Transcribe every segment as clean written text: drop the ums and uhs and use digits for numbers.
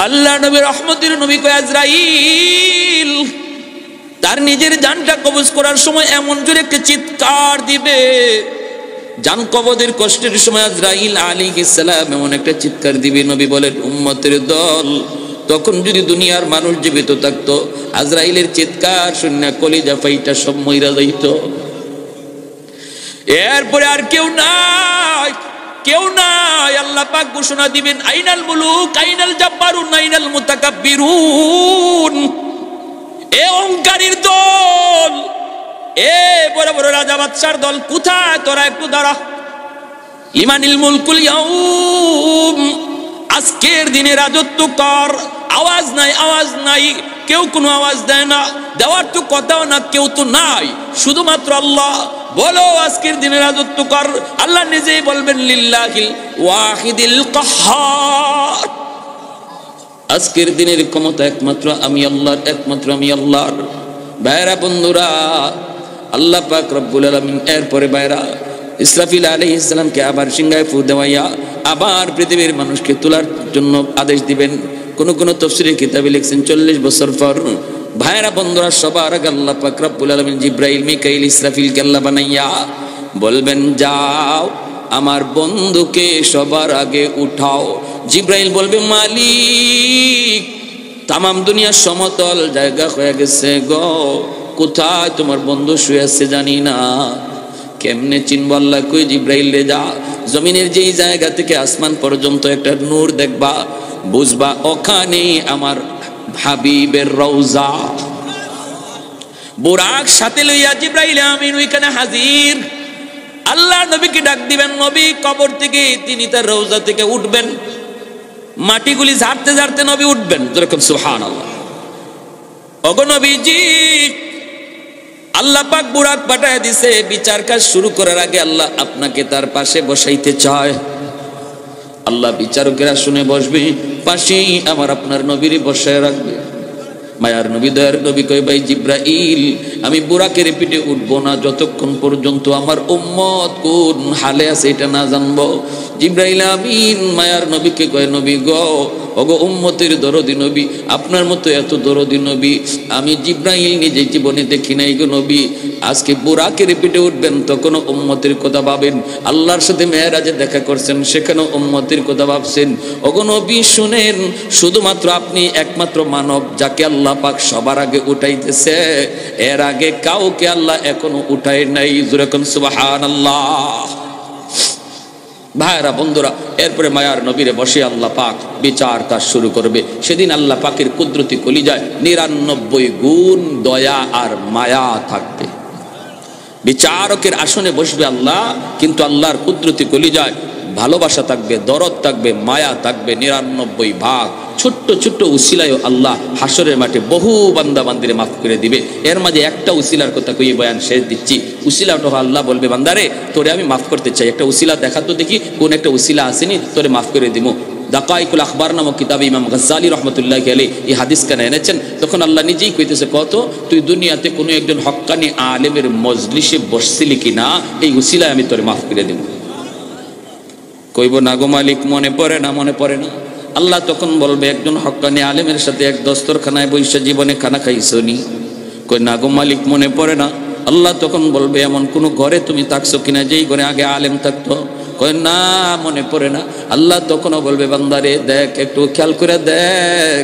আল্লাহ নবী রহমতের নবী কয় আজরাইল তার নিজের জানটা কবজ করার সময় এমন জোরে একটা চিৎকার দিবে, জান কবজের কষ্টের সময় আজরাইল আলাইহিস সালাম এমন একটা চিৎকার দিবে, নবী বলেন উম্মতের দল তখন যদি দুনিয়ার মানুষ জীবিত থাকতো আজরাইলের চিৎকার শুনে কলিজা ফাইটা সব মইরা যাইত। এরপরে আর কেউ নাই, কেউ নাই। আল্লাহ পাক ঘোষণা দিবেন আইনাল মুলুক আইনাল জাব্বারুন আইনাল মুতাকাব্বিরুন। এ অহংকারীর দল, এ বড় বড় রাজা বাদশার দল, কোথায় তোরা? একটু দাঁড়া। লিমানিল মুলকুল ইয়াউম, আজকের দিনে রাজত্ব কর। আওয়াজ নাই, আওয়াজ নাই, কেউ কোনো আওয়াজ দেয় না, দেওয়ার তো কথাও না, কেউ তো নাই, শুধুমাত্র আল্লাহ। বলো আজকের দিনে রাজত্ব কর। আল্লাহ নিজেই বলবেন লিল্লাহিল ওয়াহিদিল কাহ্হার, আজকের দিনের ক্ষমতা একমাত্র আমি আল্লাহর, একমাত্র আমি আল্লাহর। ভাইরা বন্ধুরা, আল্লাহ পাক রব্বুল আলামিন এরপরে ভাইরা ইসরাফিল আলাইহিস সালামকে আবার সিংহায় ফু দেওয়াইয়া আবার পৃথিবীর মানুষকে তোলার জন্য আদেশ দিবেন। কোন কোন তাফসীরের কিতাবে লিখছেন 40 বছর পর। ভাইরা বন্ধুরা, সবার আগে আল্লাহ পাক রব্বুল আলামিন জিবরাইল মিকাইল ইসরাফিলকে আল্লাহ বানাইয়া বলবেন যাও আমার বন্ধুকে সবার আগে উঠাও। জিবরাইল বলবে মালিক তামাম দুনিয়া সমতল জায়গা হয়ে গেছে গো, কোথায় তোমার বন্ধু শুয়ে আছে জানি না, কেমনে চিনবো? আল্লাহ কই জিবরাইল রে যা জমিনের যেই জায়গা থেকে আসমান পর্যন্ত একটা নূর দেখবা, বুঝবা ওখানে আমার হাবিবের রওজা। বুরাক সাথে লইয়া জিবরাইল আমিন ওইখানে হাজির। আল্লাহ নবীকে ডাক দিবেন, নবী কবর থেকে তিনি তার রওজা থেকে উঠবেন, মাটিগুলি ঝাড়তে ঝাড়তে নবী উঠবেন, যেরকম সুবহানাল্লাহ। ওগো নবীজি, আল্লাহ পাক বুরাক পাঠায় দিছে, বিচার কাজ শুরু করার আগে আল্লাহ আপনাকে তার পাশে বসাইতে চায়। আল্লাহ বিচারকেরা শুনে বসবে, পাশেই আমার আপনার নবীরে বসায় রাখবে। মায়ার নবী দয়ার নবী কয় ভাই জিবরাইল আমি বুরাকের পিঠে উঠবো না যতক্ষণ পর্যন্ত আমার উম্মত কোন হালে আছে এটা না জানবো। জিবরাইল আমিন মায়ার নবীকে কয় নবী গো, ওগো উম্মতের দরদি নবী, আপনার মতো এত দরদি নবী আমি জিবরাইল নিজে জীবনে দেখি নাই গো নবী। আজকে বুরাকের পিঠে উঠবেন তখন উম্মতের কথা ভাবেন, আল্লাহর সাথে মেরাজে দেখা করছেন সেখানে উম্মতের কথা ভাবছেন। ওগো নবী শুনেন, শুধুমাত্র আপনি একমাত্র মানব যাকে আল্লাহ পাক সবার আগে উঠাইতেছে, এর আগে কাউকে আল্লাহ এখনো উঠায় নাই। যেরকম সুবহানাল্লাহ। ভাইরা বন্ধুরা, এরপরে মায়ার নবীরে বসে আল্লাহ পাক বিচার কাজ শুরু করবে। সেদিন আল্লাহ পাকের কুদরতি কলিজায় 99 গুণ দয়া আর মায়া থাকবে। বিচারকের আসনে বসবে আল্লাহ, কিন্তু আল্লাহর কুদরতি কলিজায় ভালোবাসা থাকবে, দরদ থাকবে, মায়া থাকবে 99 ভাগ। ছোট্ট ছোট্ট উসিলায় আল্লাহ হাসরের মাঠে বহু বান্দা বান্দিরে মাফ করে দিবে। এর মাঝে একটা উসিলার কথা কই বয়ান শেষ দিচ্ছি। উসিলাটা আল্লাহ বলবে বান্দারে তোরে আমি মাফ করতে চাই, একটা উসিলা দেখা তো দেখি কোন একটা উসিলা আসেনি, তোরে মাফ করে দিব। দাকাইকুল আখবার নামক কিতাবে ইমাম গাজ্জালি রহমতুল্লাহি আলাইহি এই হাদিস কেন এনেছেন, তখন আল্লাহ নিজেই কইতেছে কত তুই দুনিয়াতে কোনো একজন হক্কানি আলেমের মজলিসে বসছিলি কিনা, এই উসিলায় আমি তোরে মাফ করে দেব। কইব না গো মালিক মনে পড়ে না, মনে পড়ে না। আল্লাহ তখন বলবে একজন হক্কানি আলেমের সাথে এক দস্তরখানায় বসে জীবনে খানা খাইছনি? কই না গো মালিক মনে পড়ে না। আল্লাহ তখন বলবে এমন কোন ঘরে তুমি থাকছো কিনা যেই ঘরে আগে আলেম থাকতো? কই না মনে পড়ে না। আল্লাহ তখনও বলবে বান্দারে দেখ, একটু খেয়াল করে দেখ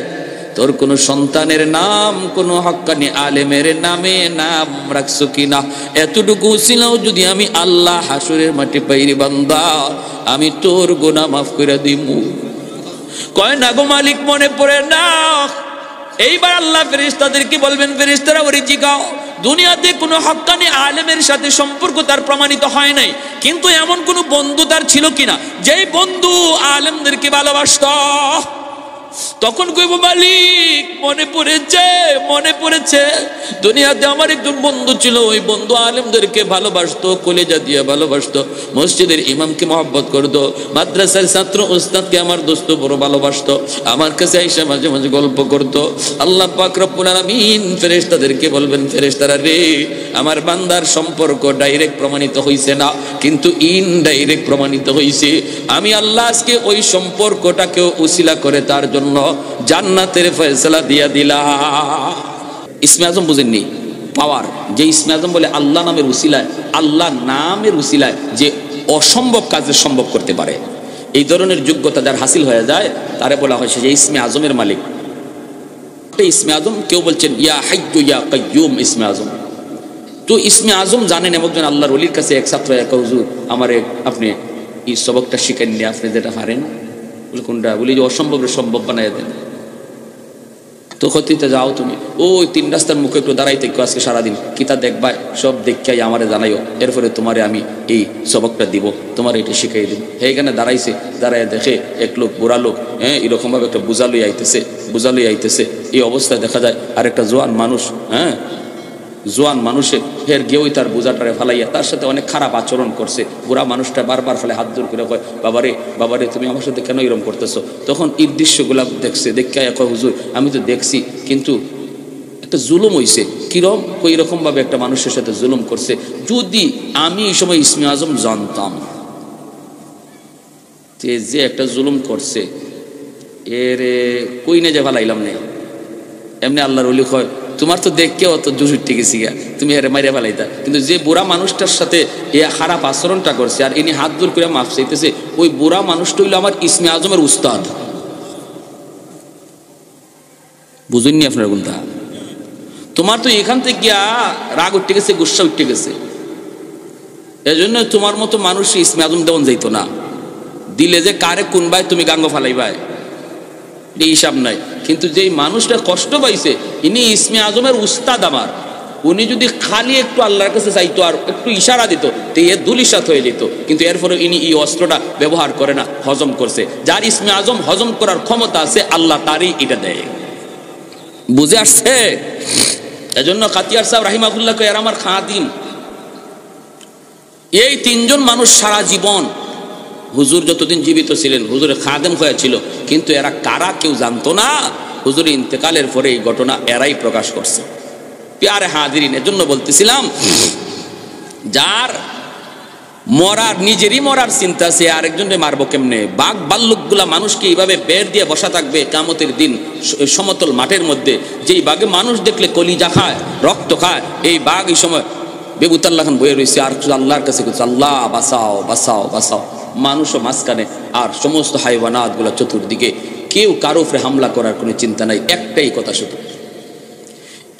তোর কোন সন্তানের নাম কোন হক্কানি আলেমের নামে নাম রাখছো কিনা। এতটুকু ছিলাও যদি আমি আল্লাহ হাসরের মাটি পাইরি বান্দা, আমি তোর গুনাহ মাফ করে দিমু। কয় না গো মালিক মনে পড়ে না। এইবার আল্লাহ ফেরেশতাদেরকে বলবেন, ফেরেশতারা ওরে জিগাও দুনিয়াতে কোনো হক্কানি আলেমের সাথে সম্পর্ক তার প্রমাণিত হয় নাই, কিন্তু এমন কোনো বন্ধু তার ছিল কিনা যেই বন্ধু আলেমদেরকে ভালোবাসতো। তখন কইব মালিক মনে পড়েছে, মনে পড়েছে দুনিয়াতে আমার একজন বন্ধু ছিল, ওই বন্ধু আলেমদেরকে ভালোবাসতো, কলেজা দিয়ে ভালোবাসতো, মসজিদের ইমামকে মহব্বত করতো, মাদ্রাসার ছাত্র উস্তাদকে আমার দোস্ত বড় ভালোবাসতো, আমার কাছে আইসা মাঝে মাঝে গল্প করতো। আল্লাহ পাক রব্বুল আলামিন ফেরেশতাদেরকে বলবেন, ফেরেশতারা রে আমার বান্দার সম্পর্ক ডাইরেক্ট প্রমাণিত হইছে না, কিন্তু ইনডাইরেক্ট প্রমাণিত হইছে। আমি আল্লাহ আজকে ওই সম্পর্কটাকেও উসিলা করে তার জন্য জান্নাতের ফয়সালা দিয়া দিলা। ইসমে আজম বুঝেননি? পাওয়ার, যে ইসমে আজম বলে আল্লাহ নামের উসিলায়, আল্লাহ নামের উসিলায় যে অসম্ভব কাজে সম্ভব করতে পারে, এই ধরনের যোগ্যতা যার হাসিল হয়ে যায় তারে বলা হয় সে যে ইসমে আজমের মালিক। ইসমে আজম, কেউ বলছেন ইয়া হাইয়্যু ইয়া কাইয়্যুম ইসমে আজম। তো ইসমে আজম জানেন একজন আল্লাহর ওলির কাছে এক ছাত্র এক হুজুর আমারে আপনি এই সবকটা শিখেন নি, আপনি যেটা পারেন। বলে কোনটা? বলি যে অসম্ভবের সম্ভব বানাই দেন। তো ক্ষতিতে যাও তুমি ওই 3 রাস্তার মুখে একটু দাঁড়াইতে আজকে সারাদিন কিতা দেখবা, সব দেখাই আমারে জানাইও, এরপরে তোমারে আমি এই সবকটা দিব, তোমার এটা শিখাই দিব। এইখানে দাঁড়াইছে, দাঁড়ায় দেখে এক লোক বুড়া লোক, এরকম ভাবে একটা বোঝা লই আইতেছে। এই অবস্থায় দেখা যায় আর একটা জোয়ান মানুষ, জোয়ান মানুষে ফের গিয়ে ওই তার বোঝাটারে ফালাইয়া তার সাথে অনেক খারাপ আচরণ করছে। বুড়া মানুষটা বারবার ফলে হাত জোর করে কয়, বাবারে তুমি আমার সাথে কেন এরকম করতেছো? তখন এই দৃশ্যগুলা দেখছে, দেখে কয় হুজুর আমি তো দেখছি, কিন্তু একটা জুলুম হইছে। কিরম? ওই রকম ভাবে একটা মানুষের সাথে জুলুম করছে। যদি আমি এই সময় ইসমে আজম জানতাম যে একটা জুলুম করছে, এর কই না যে ফালাইলাম নেই। এমনি আল্লাহর ওলি কয় তোমার তো দেখকে অত জুসুটি গেছি গা, তুমি হেরে মাইরে ফেলাইতা। কিন্তু যে বুড়া মানুষটার সাথে এ খারাপ আচরণটা করছে আর ইনি হাত জোর করে মাফ চাইতেছে, ওই বুড়া মানুষটা হইলো আমার ইসমে আজমের উস্তাদ। বুঝুননি আপনার কোনটা? তোমার তো এখান থেকে গিয়া রাগ উঠতে গেছে, গুসা উঠতে গেছে। এজন্য তোমার মতো মানুষ ইসমে আজম দেওয়ান যাইতো না। দিলে যে কারে কোন ভাই তুমি গাঙ্গ ফালাইবাই এই হিসাব নাই। কিন্তু যেই মানুষটা কষ্ট পাইছে ইনি ইসমে আজমের উস্তাদ আমার, উনি যদি খালি একটু আল্লাহর কাছে চাইতো আর একটু ইশারা দিত তো এ দুলিশাত হয়ে যেত। কিন্তু এরপরে ইনি এই অস্ত্রটা ব্যবহার করে না, হজম করছে। যার ইসমে আজম হজম করার ক্ষমতা আছে আল্লাহ তারই এটা দেয়। বুঝে আসছে? এজন্য কাতিয়ার সাহেব রাহিমাহুল্লাহ কয়, এর আমার খাদিম। এই 3 জন মানুষ সারা জীবন হুজুর যতদিন জীবিত ছিলেন হুজুরের খাদেম হয়েছিল, কিন্তু এরা কারা কেউ জানতো না। হুজুরের ইন্তেকালের পরে এই ঘটনা এরাই প্রকাশ করছে। প্যারে হাজিরিন, এজন্য বলতেছিলাম যার মরার নিজেরই মরার চিন্তা, সে আরেকজনকে মারবো কেমনে? বাঘ ভাল্লুকগুলা মানুষকে এইভাবে বের দিয়ে বসা থাকবে কিয়ামতের দিন সমতল মাঠের মধ্যে। যেই বাঘে মানুষ দেখলে কলিজা খায়, রক্ত খায়, এই বাঘ এই সময় বেবুতাল্লাহ খান বয়ে রয়েছে আর আল্লাহর কাছে আল্লাহ বাঁচাও বাঁচাও বাঁচাও। মানুষও মাঝখানে আর সমস্ত হাইওয়ানাত গুলা চতুর্দিকে, কেউ কারো উপরে হামলা করার কোনো চিন্তা নাই, একটাই কথা শুধু।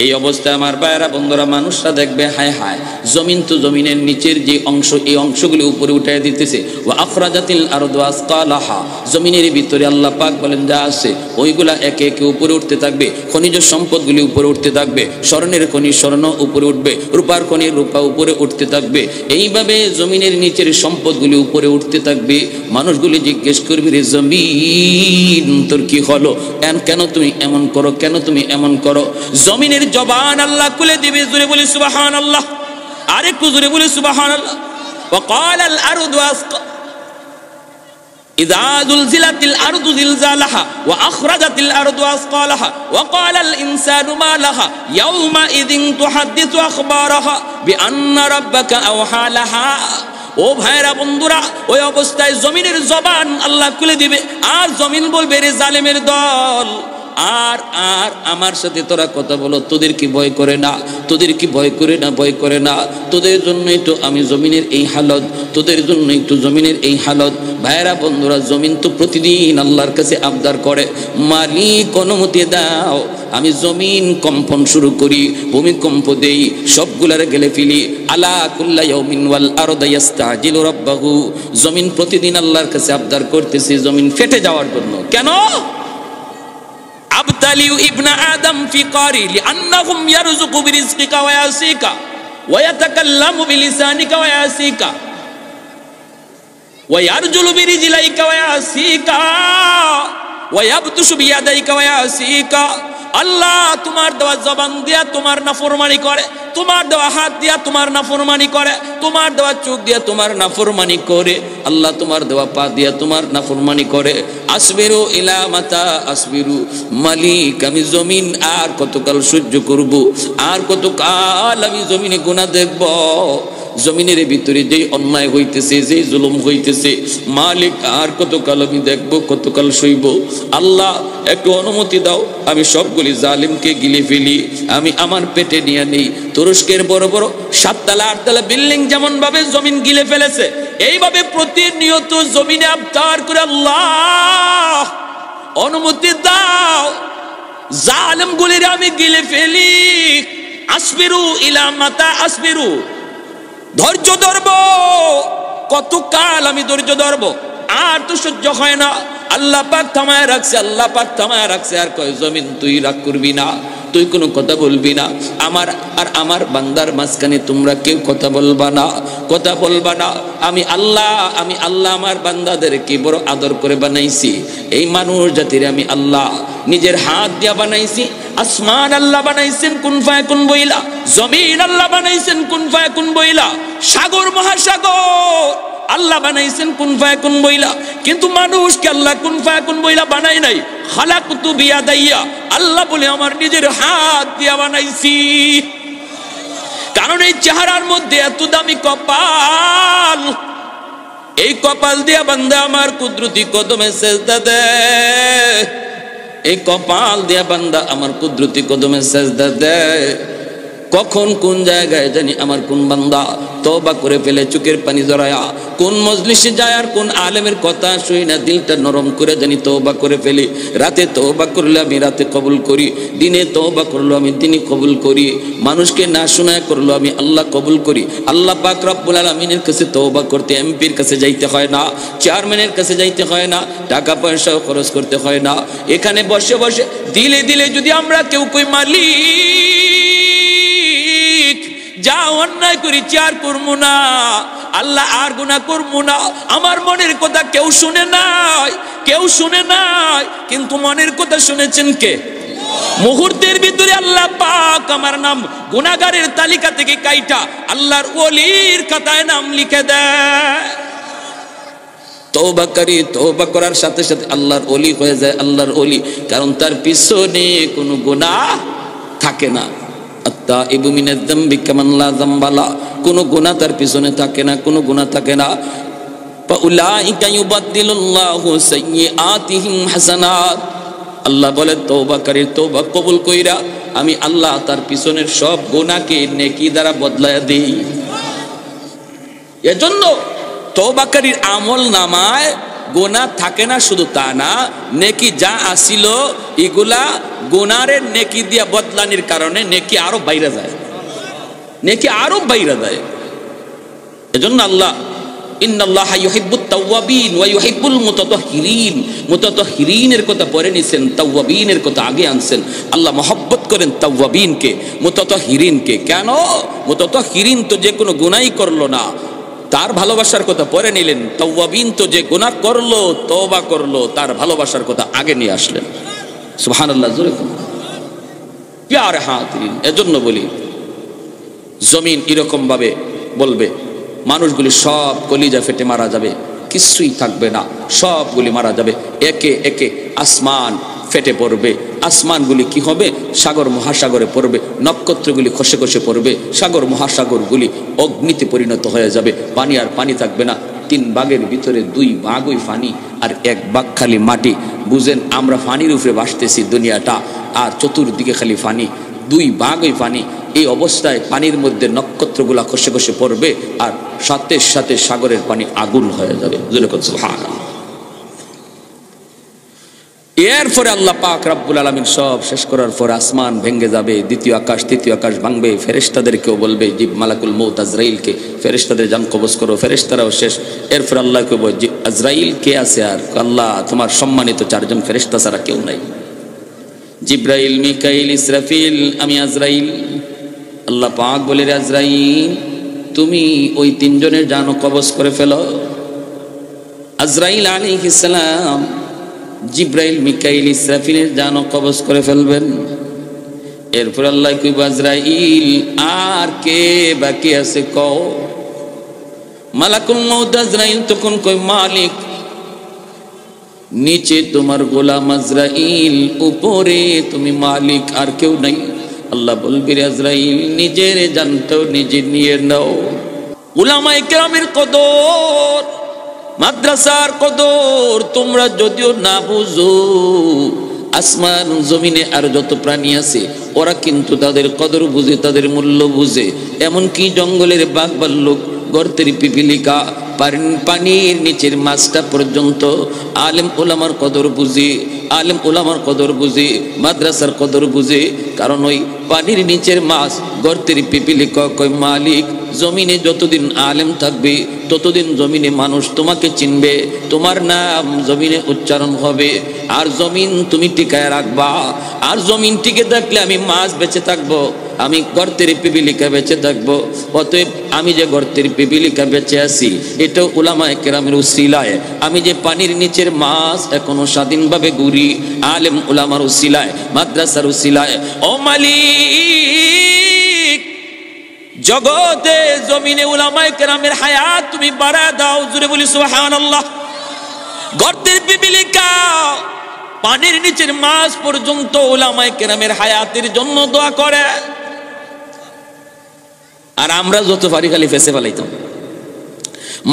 এই অবস্থায় আমার ভাইয়েরা বন্ধুরা মানুষরা দেখবে হায় হায় জমিন তো জমিনের নিচের যে অংশ এই অংশগুলি উপরে উঠে দিতেছে। ওয়া আখরাজাতিল আরদু আসকালাহা, জমিনের ভিতরে আল্লাহ পাক বলেন যা আছে ওইগুলা একে একে উপরে উঠতে থাকবে। খনিজ সম্পদগুলি উপরে উঠতে থাকবে, স্বর্ণের খনি স্বর্ণ উপরে উঠবে, রূপার খনি রূপা উপরে উঠতে থাকবে। এইভাবে জমিনের নিচের সম্পদগুলি উপরে উঠতে থাকবে। মানুষগুলি জিজ্ঞেস করবে রে জমিন তোর কি হলো, কেন তুমি এমন করো, কেন তুমি এমন করো? জমিনের জবান আল্লাহ খুলে দিবে। জোরে বলি সুবহানাল্লাহ, আরেকটু জোরে বলি সুবহানাল্লাহ। ওয়া ক্বালাল আরদু ইযা যুলজিলাতিল আরদু জিলজালাহা ওয়া আখরাজাতিল আরদু আসকালাহা ওয়া ক্বালাল ইনসানু মা লাহা ইয়াওমা ইযিন তুহাদ্দিসু আখবারাহা বিআন্না রাব্বাকা আওহা লাহা। ও ভাইরা বন্ধুরা, ওই অবস্থায় জমিনের জবান আল্লাহ খুলে দিবে আর জমিন বলবে রে জালেমের দল, আর আর আমার সাথে তোরা কথা বলো, তোদের কি ভয় করে না, তোদের কি ভয় করে না, ভয় করে না? তোদের জন্যই তো আমি জমিনের এই হালত, তোদের জন্যই তো জমিনের এই হালত। ভাইরা বন্ধুরা, জমিন তো প্রতিদিন আল্লাহর কাছে আবদার করে, মালিক অনুমতি দাও আমি জমিন কম্পন শুরু করি, ভূমিকম্প দেই, সবগুলারে গেলে ফেলি। আলা কুল্লা ইয়াউমিন ওয়াল আরদু ইস্তাজিলু রাব্বাহু, জমিন প্রতিদিন আল্লাহর কাছে আবদার করতেছে জমিন ফেটে যাওয়ার জন্য। কেন? আবতালিউ ইবনা আদম ফি কারি লিআন্নাহুম ইয়ারযুকু বিরিজকিকা ওয়া ইয়াসিকা ওয়া ইয়াতাকাল্লামু বিলিসানিকা ওয়া ইয়াসিকা ওয়া ইয়ারজুলু বিরিজলাইকা ওয়া ইয়াসিকা ওয়া ইয়াবতুশু বিয়াদাইকা ওয়া ইয়াসিকা। আল্লাহ তোমার দেওয়া জবান দিয়া তোমার নাফরমানি করে, তোমার দেওয়া হাত দিয়া তোমার নাফরমানি করে, তোমার দেওয়া চোখ দিয়া তোমার নাফরমানি করে, আল্লাহ তোমার দেওয়া পা দিয়া তোমার নাফরমানি করে। আসবিরু ইলা মাতা আসবিরু, মালিক আমি জমিন আর কতকাল সহ্য করব, আর কতকাল আমি জমিনে গুনাহ দেখব? জমিনের ভিতরে যেই অন্যায় হইতেছে, যেই জুলুম হইতেছে, মালিক আর কতকাল আমি দেখবো, কতকাল সইব? আল্লাহ একটু অনুমতি দাও, আমি সবগুলি জালিমকে গিলে ফেলি, আমি আমার পেটে নিয়ে নেই। তুরস্কের বড় বড় 7 তলা 8 তলা বিল্ডিং যেমন ভাবে জমিন গিলে ফেলেছে, এইভাবে প্রতিনিয়ত জমিনে আবতার করে আল্লাহ অনুমতি দাও, জালিমগুলির আমি গিলে ফেলি। আসবিরু ইলা মাতা আসবিরু, ধৈর্য ধরব, কতকাল আমি ধৈর্য ধরব? আর তো সহ্য হয় না। আল্লাহ পাক থামায় রাখছে, আল্লাহ পাক থামায় রাখছে। আর কয় জমিন তুই রাগ করবি না, তুই কোনো কথা বলবি না, আমার আর আমার বান্দার মাঝখানে তোমরা কেউ কথা বলবা না, কথা বলবা না। আমি আল্লাহ আমার বান্দাদেরকে বড় আদর করে বানাইছি। এই মানুষ জাতির আমি আল্লাহ নিজের হাত দিয়া বানাইছি। আসমান আল্লাহ বানাইছেন কুন ফায়াকুন বইলা, জমিন আল্লাহ বানাইছেন কুন ফায়াকুন বইলা, সাগর মহাসাগর আল্লাহ বানাইছেন কুন ফায়াকুন বইলা। কিন্তু মানুষকে আল্লাহ কুন ফায়াকুন বইলা বানাই নাই। খালাকতু বিয়াদাইয়া, আল্লাহ বলে আমার নিজের হাত দিয়া বানাইছি। কারণ এই চেহারার মধ্যে এত দামি কপাল, এই কপাল দিয়া বান্দা আমার কুদরতি কদমে সেজদা দেয়, এই কপাল দিয়া বান্দা আমার কুদরতি কদমে সেজদা দেয়। কখন কোন জায়গায় জানি আমার কোন বান্দা তওবা করে ফেলে চোখের পানি জড়ায়া, কোন মজলিসে যায় আর কোন আলেমের কথা শুই না দিলটা নরম করে জানি তওবা করে ফেলি। রাতে তওবা করলে আমি রাতে কবুল করি, দিনে তওবা করলো আমি দিনে কবুল করি, মানুষকে না শোনায় করলো আমি আল্লাহ কবুল করি। আল্লাহ পাক রব্বুল আলামিনের কাছে তওবা করতে এমপির কাছে যাইতে হয় না, চেয়ারম্যানের কাছে যাইতে হয় না, টাকা পয়সাও খরচ করতে হয় না। এখানে বসে বসে দিলে দিলে যদি আমরা কেউ কই মালিক যা অন্যায় করেছি আর করবো না, আল্লাহ আর গুনাহ করবো না, আমার মনের কথা কেউ শুনে নাই, কেউ শুনে নাই, কিন্তু মনের কথা শুনেছেন কে? মুহূর্তের ভিতরে আল্লাহ পাক আমার নাম গুনাহগারের তালিকা থেকে কাইটা আল্লাহর ওলির খাতায় নাম লিখে দেয়। তওবাকারী তওবা করার সাথে সাথে আল্লাহর ওলি হয়ে যায়, আল্লাহর ওলি, কারণ তার পিছনে কোনো গুনাহ থাকে না। আত্তাইবু মিনাজ যামবি কামান লা যামবালা, কোনো গুনাহ তার পিছনে থাকে না, কোনো গুনাহ থাকে না। ফাউলাইকা ইউবাদদিলুল্লাহু সাইয়্যাতিহিম হাসানাত, আল্লাহ বলে তওবাকারীর তওবা কবুল কইরা আমি আল্লাহ তার পিছনের সব গুনাহকে নেকি দ্বারা বদলায়া দেই। এজন্য তওবাকারীর আমল নামায় গুনাহ থাকে না, শুধু তা না, নেকি যা আসিল এগুলা গুনাহের নেকি দিয়া বদলানির কারণে নেকি আরো বাইরে যায়, নেকি আরো বাইরে যায়। এজন্য আল্লাহ ইন্নাল্লাহা ইউহিব্বুত তাওয়াবিন ওয়া ইউহিব্বুল মুতাতাহহিরিন, মুতাতাহহিরিনের কথা পরে নিছেন, তাওয়াবিনের কথা আগে আনছেন। আল্লাহ মহব্বত করেন তাওয়াবিনকে, মুতাতাহহিরিনকে। কেন? মুতাতাহহিরিন তো যে কোনো গুনাহই করলো না, তার ভালোবাসার কথা পরে নিলেন। তাওয়াবিন তো যে গুনাহ করলো, তওবা করলো, তার ভালোবাসার কথা আগে নিয়ে আসলেন। সুবহানাল্লাহ, জোরে বলুন। প্যারে হাজিরিন, এজন্য বলি জমিন এরকম ভাবে বলবে, মানুষগুলি সব কলিজা ফেটে মারা যাবে, কিছুই থাকবে না, সবগুলি মারা যাবে। একে একে আসমান ফেটে পড়বে, আসমানগুলি কি হবে? সাগর মহাসাগরে পড়বে, নক্ষত্রগুলি খসে খসে পড়বে, সাগর মহাসাগরগুলি অগ্নিতে পরিণত হয়ে যাবে, পানি আর পানি থাকবে না। 3 ভাগের ভিতরে 2 ভাগই পানি আর 1 ভাগ খালি মাটি। বুঝেন, আমরা পানির উপরে ভাসতেছি দুনিয়াটা, আর চতুর্দিকে খালি পানি, 2 ভাগই পানি। এই অবস্থায় পানির মধ্যে নক্ষত্রগুলা খসে খসে পড়বে, আর সাথে সাথে সাগরের পানি আগুন হয়ে যাবে। সুবহানাল্লাহ। এরপরে আল্লাহ পাক রব্বুল আলামিন সব শেষ করার পর আসমান ভেঙে যাবে, দ্বিতীয় আকাশ তৃতীয় আকাশ ভাঙবে, ফেরেশতাদেরকেও বলবে জিব মালাকুল মউত আজরাইলকে, ফেরেশতাদের জান কবজ করো, ফেরেশতারাও শেষ। এরপর আল্লাহকে বলবে আজরাইল কে আছে? আর আল্লাহ তোমার সম্মানিত 4 জন ফেরেশতা ছাড়া কেউ নাই, জিব্রাইল, মিকাইল, ইসরাফিল, আমি আজরাইল। আল্লাহ পাক বলে আজরাইল তুমি ওই 3 জনের জানও কবজ করে ফেলো। আজরাইল আলাইহিস সালাম জিব্রাইল, মিকাইল, ইসরাফিলের জানও কবজ করে ফেলবেন। এরপর আল্লাহ কইব আজরাইল আর কে বাকি আছে কও। মালাকুল মউত আজরাইল তখন কই মালিক নিচে তোমার গোলাম আজরাইল, উপরে তুমি মালিক, আর কেউ নাই। আল্লাহ বলবি আজরাইল নিজের জানটাও নিজে নিয়ে নাও। উলামায়ে কেরামের কদর, মাদ্রাসার কদর তোমরা যদিও না বুঝো, আসমান জমিনে আর যত প্রাণী আছে ওরা কিন্তু তাদের কদর বুঝে, তাদের মূল্য বুঝে। এমনকি জঙ্গলের বাঘ ভাল্লুক, গর্তের পিপিলিকা, পানির নিচের মাছটা পর্যন্ত আলেম ওলামার কদর বুঝে, আলেম ওলামার কদর বুঝে, মাদ্রাসার কদর বুঝে। কারণ ওই পানির নিচের মাছ, গর্তের পিপিলিকা কয় মালিক, জমিনে যতদিন আলেম থাকবে ততদিন জমিনে মানুষ তোমাকে চিনবে, তোমার নাম জমিনে উচ্চারণ হবে, আর জমিন তুমি টিকায় রাখবা। আর জমিন টিকে থাকলে আমি মাছ বেঁচে থাকবো, আমি গর্তের পিপিলিকা বেঁচে থাকবো। অতএব আমি যে গর্তের পিপিলিকা বেঁচে আছি এটা উলামায়ে কেরামের উসিলায়, আমি যে পানির নিচের মাছ এখনো স্বাধীনভাবে ঘুরি আলেম উলামার উসিলায়, মাদ্রাসার উসিলায়। ও মালিক, জগতে জমিনে উলামায়ে কেরামের হায়াত তুমি বাড়ায় দাও, জোরে বলি সুবহানাল্লাহ। গর্তের পিপিলিকা, পানির নিচের মাছ পর্যন্ত উলামায়ে কেরামের হায়াতের জন্য দোয়া করে। আর আমরা যত পারি খালি ফেসে ফেলাইতাম।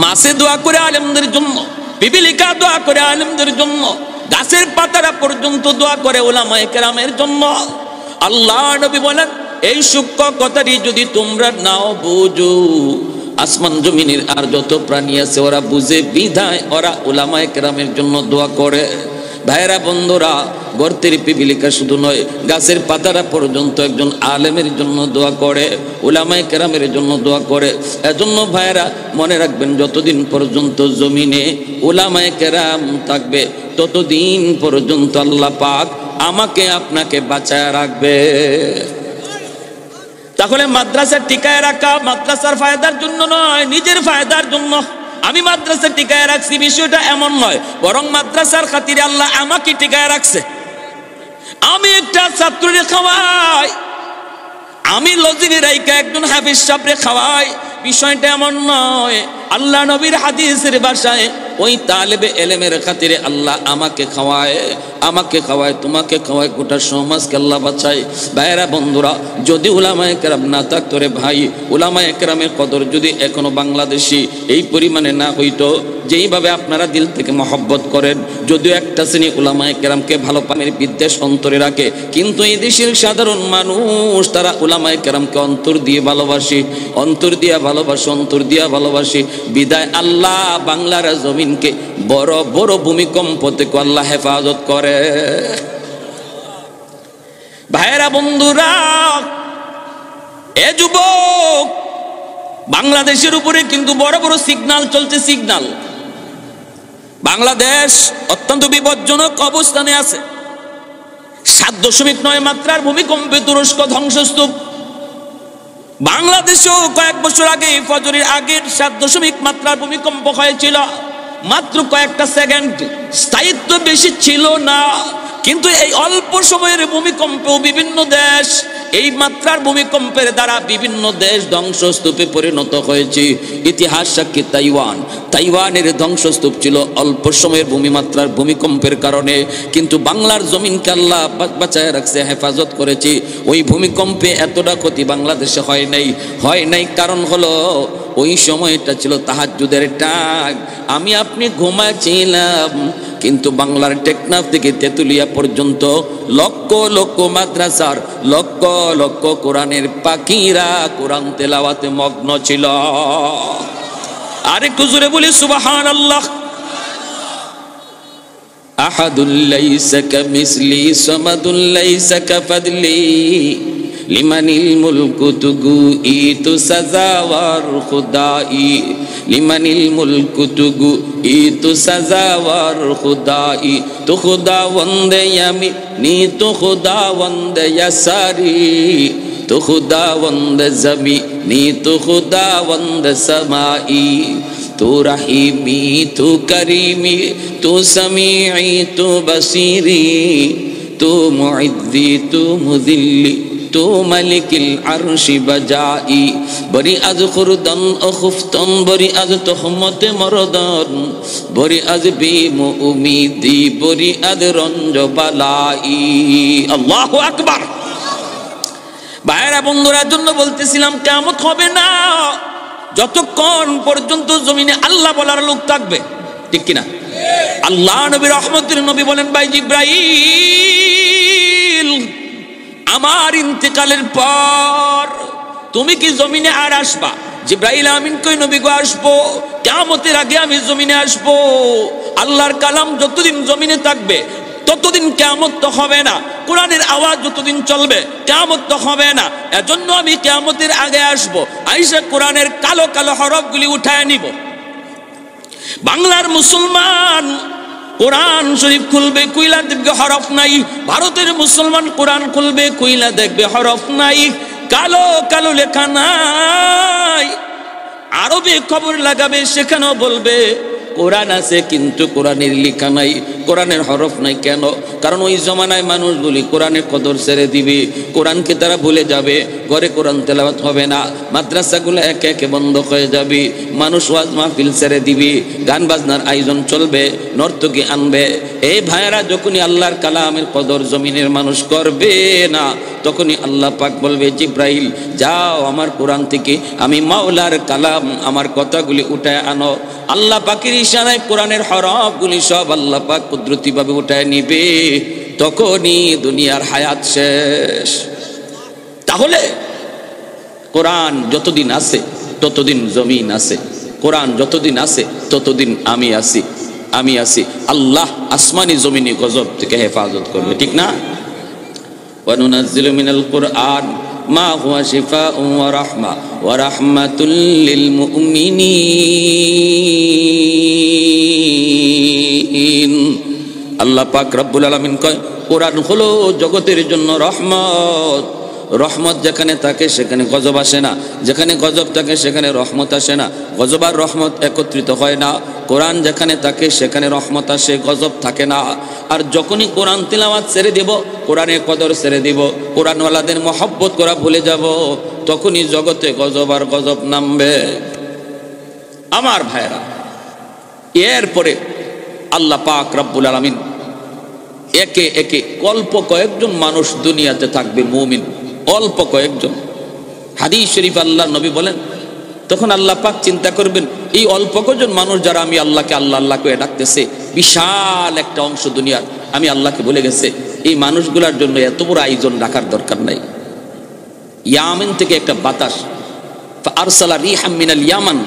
মাছে দোয়া করে আলেমদের জন্য, পিপিলিকা দোয়া করে আলেমদের জন্য, গাছের পাতারা পর্যন্ত দোয়া করে উলামায়ে কেরামের জন্য। আল্লাহ নবী বলেন, এই সূক্ষ্ম কথাটি যদি তোমরা নাও বুঝো, আসমান জমিনের আর যত প্রাণী আছে ওরা বুঝে, বিধায় ওরা উলামায়ে কেরামের জন্য দোয়া করে। ভাইরা বন্ধুরা, গর্তের পিপিলিকা শুধু নয়, গাছের পাতারা পর্যন্ত একজন আলেমের জন্য দোয়া করে, উলামায়ে কেরামের জন্য দোয়া করে। এজন্য ভাইরা মনে রাখবেন, যতদিন পর্যন্ত জমিনে উলামায়ে কেরাম থাকবে ততদিন পর্যন্ত আল্লাহ পাক আমাকে আপনাকে বাঁচায় রাখবে। তাহলে মাদ্রাসা টিকায় রাখা মাদ্রাসার ফায়দার জন্য নয়, নিজের ফায়দার জন্য। আমি মাদ্রাসা টিকায় রাখছি বিষয়টা এমন নয়, বরং মাদ্রাসার খাতিরে আল্লাহ আমাকে টিকায় রাখছে। আমি একটা ছাত্ররে খাওয়াই, আমি লজিরে রাইকা একজন হাফেজ সাহেবরে খাওয়াই, বিষয়টা এমন নয়। আল্লাহ নবীর হাদিসের ভাষায় ওই তালেবে এলেমের খাতিরে আল্লাহ আমাকে খাওয়ায়, আমাকে খাওয়ায়, তোমাকে খাওয়ায়, গোটা সমাজকে আল্লাহ বাঁচায়। ভাইয়েরা বন্ধুরা, যদি উলামায়ে কেরাম না থাকতো রে ভাই, উলামায়ে কেরামের কদর যদি এখনো বাংলাদেশি এই পরিমাণে না হইতো, যেইভাবে আপনারা দিল থেকে মহব্বত করেন, যদিও একটা শ্রেণী উলামায়ে কেরামকে ভালো পানের বিদ্বেষ অন্তরে রাখে, কিন্তু এই দেশের সাধারণ মানুষ তারা উলামায়ে কেরামকে অন্তর দিয়ে ভালোবাসে, অন্তর দিয়া ভালোবাসে, অন্তর দিয়া ভালোবাসে। বিদায় আল্লাহ বাংলার জমিনকে বড় বড় ভূমিকম্প থেকে আল্লাহ হেফাজত করে। ভাইরা বন্ধুরা, এ যুবক, বাংলাদেশের উপরে কিন্তু বড় বড় সিগন্যাল চলছে, সিগন্যাল। বাংলাদেশ অত্যন্ত বিপজ্জনক অবস্থানে আছে। 7.9 মাত্রার ভূমিকম্পে তুরস্ক ধ্বংসস্তূপ। বাংলাদেশেও কয়েক বছর আগে ফজরের আগের 7.0 মাত্রার ভূমিকম্প হয়েছিল, মাত্র কয়েকটা সেকেন্ড, স্থায়িত্ব বেশি ছিল না। কিন্তু এই অল্প সময়ের ভূমিকম্পেও বিভিন্ন দেশ, এই মাত্রার ভূমিকম্পের দ্বারা বিভিন্ন দেশ ধ্বংসস্তূপে পরিণত হয়েছে। ইতিহাস সাক্ষী তাইওয়ান, তাইওয়ানের ধ্বংসস্তূপ ছিল অল্প সময়ের ভূমিমাত্রার ভূমিকম্পের কারণে, কিন্তু বাংলার জমিনকে আল্লাহ বাঁচায় রাখছে, হেফাজত করেছে। ওই ভূমিকম্পে এতটা ক্ষতি বাংলাদেশে হয় নাই। কারণ হলো ওই সময়টা ছিল তাহাজ্জুদের টাক, আমি আপনি ঘুমাচ্ছিলাম, কিন্তু বাংলার টেকনাফ থেকে তেতুলিয়া পর্যন্ত লক্ষ লক্ষ মাদ্রাসার লক্ষ লক্ষ কোরআনের পাখিরা কোরআন তেলাওয়াতে মগ্ন ছিল। আরেকটু জোরে বলি সুবহানাল্লাহ। আহাদুল লাইসা কামিসলি সামাদুল লাইসা কাফাদলি লিমানিল মুলকু তুগুইতু সাজাওয়ার খুদাই, লিমানিল মুলকু তুগুইতু সাজাওয়ার খুদাই, তো খুদাওয়ান্দে ইয়ামিনি তো খুদাওয়ান্দে ইয়াসারি, তো খুদাওয়ান্দে জমিনি তো খুদাওয়ান্দে সামাই, তু রহিমি তু করিমি তু সমিঈ তু বসিরি, তু মুইদ্দি তু মুযিল্লি তু মালিকিল আরশি বাজাই, বরি আজ খুরদন ও খুফতন, বরি আজ তহমতে মরদন, বরি আজ বিমু উমিদি, বরি আজ রঞ্জ বালাই। আল্লাহু আকবার। ভাইরা বন্ধুরা, জন্য বলতেছিলাম কিয়ামত হবে না যতক্ষণ পর্যন্ত জমিনে আল্লাহ বলার লোক থাকবে, ঠিক কিনা? আল্লাহ নবী রহমতের নবী বলেন, ভাই জিব্রাইল, আমার ইন্তেকালের পর তুমি কি জমিনে আর আসবা? জিব্রাইল আমিন কই, নবী গো আসবো, কিয়ামতের আগে আমি জমিনে আসবো। আল্লাহর কালাম যতদিন জমিনে থাকবে ততদিন কিয়ামত তো হবে না, কোরআনের আওয়াজ যতদিন চলবে কিয়ামত তো হবে না। এজন্য আমি কিয়ামতের আগে আসবো, আইসা কোরআনের কালো কালো হরফগুলি উঠায় নিব। বাংলার মুসলমান কোরআন শরীফ খুলবে, কইলা দেখবে হরফ নাই। ভারতের মুসলমান কোরআন খুলবে, কইলা দেখবে হরফ নাই, কালো কালো লেখা নাই। আরবে খবর লাগাবে, সেখানেও বলবে কোরআন আছে কিন্তু কোরআনের লেখা নাই, কোরআনের হরফ নাই। কেন? কারণ ওই জমানায় মানুষগুলি কোরআনের কদর ছেড়ে দিবে, কোরআনকে তারা ভুলে যাবে, ঘরে কোরআন তেলাওয়াত হবে না, মাদ্রাসাগুলো একে একে বন্ধ হয়ে যাবে, মানুষ ওয়াজ মাহফিল ছেড়ে দিবে, গান বাজনার আয়োজন চলবে, নর্তকী আনবে। এই ভাইয়েরা যখনই আল্লাহর কালামের কদর জমিনের মানুষ করবে না, তখনই আল্লাহ পাক বলবে, জিব্রাইল যাও আমার কোরআন থেকে আমি মাওলার কালাম, আমার কথাগুলি উঠায় আনো। আল্লাহ পাকের ইশারায় কোরআনের হরফগুলি সব আল্লাহ পাক কুদরতিভাবে উঠায় নিবে, তখনই দুনিয়ার হায়াত শেষ। তাহলে কোরআন যতদিন আছে ততদিন জমিন আছে, কোরআন যতদিন আছে ততদিন আমি আছি, আমি আছি। আল্লাহ আসমানি জমিনি গজব থেকে হেফাজত করবে, ঠিক না? ওয়ানুনাজ্জিলু মিনাল কুরআন মা হুয়া শিফাউন ওয়া রাহমা ওয়া রাহমাতুল লিল মুমিনিন। আল্লাহ পাক রব্বুল আলামিন কয়, কোরআন হলো জগতের জন্য রহমত। রহমত যেখানে থাকে সেখানে গজব আসে না, যেখানে গজব থাকে সেখানে রহমত আসে না। গজব আর রহমত একত্রিত হয় না। কোরআন যেখানে থাকে সেখানে রহমত আসে, গজব থাকে না। আর যখনই কোরআন তিলাওয়াত ছেড়ে দেব, কোরআনের কদর ছেড়ে দিব, কোরআনওয়ালাদের মহব্বত করা ভুলে যাব, তখনই জগতে গজব আর গজব নামবে। আমার ভাইরা, এরপরে আল্লাহ পাক রব্বুল আলামিন একে একে অল্প কয়েকজন মানুষ দুনিয়াতে থাকবে মুমিন, অল্প কয়েকজন। হাদিস শরীফ আল্লাহ নবী বলেন, তখন আল্লাহ পাক চিন্তা করবেন, এই অল্প কয়েকজন মানুষ যারা আমি আল্লাহকে আল্লাহ আল্লাহ করে ডাকতেছে, বিশাল একটা অংশ দুনিয়ার আমি আল্লাহকে বলে গেছে, এই মানুষগুলোর জন্য এত বড় আয়োজন রাখার দরকার নাই। ইয়ামেন থেকে একটা বাতাস, আরসালা রিহাম মিনাল ইয়ামান,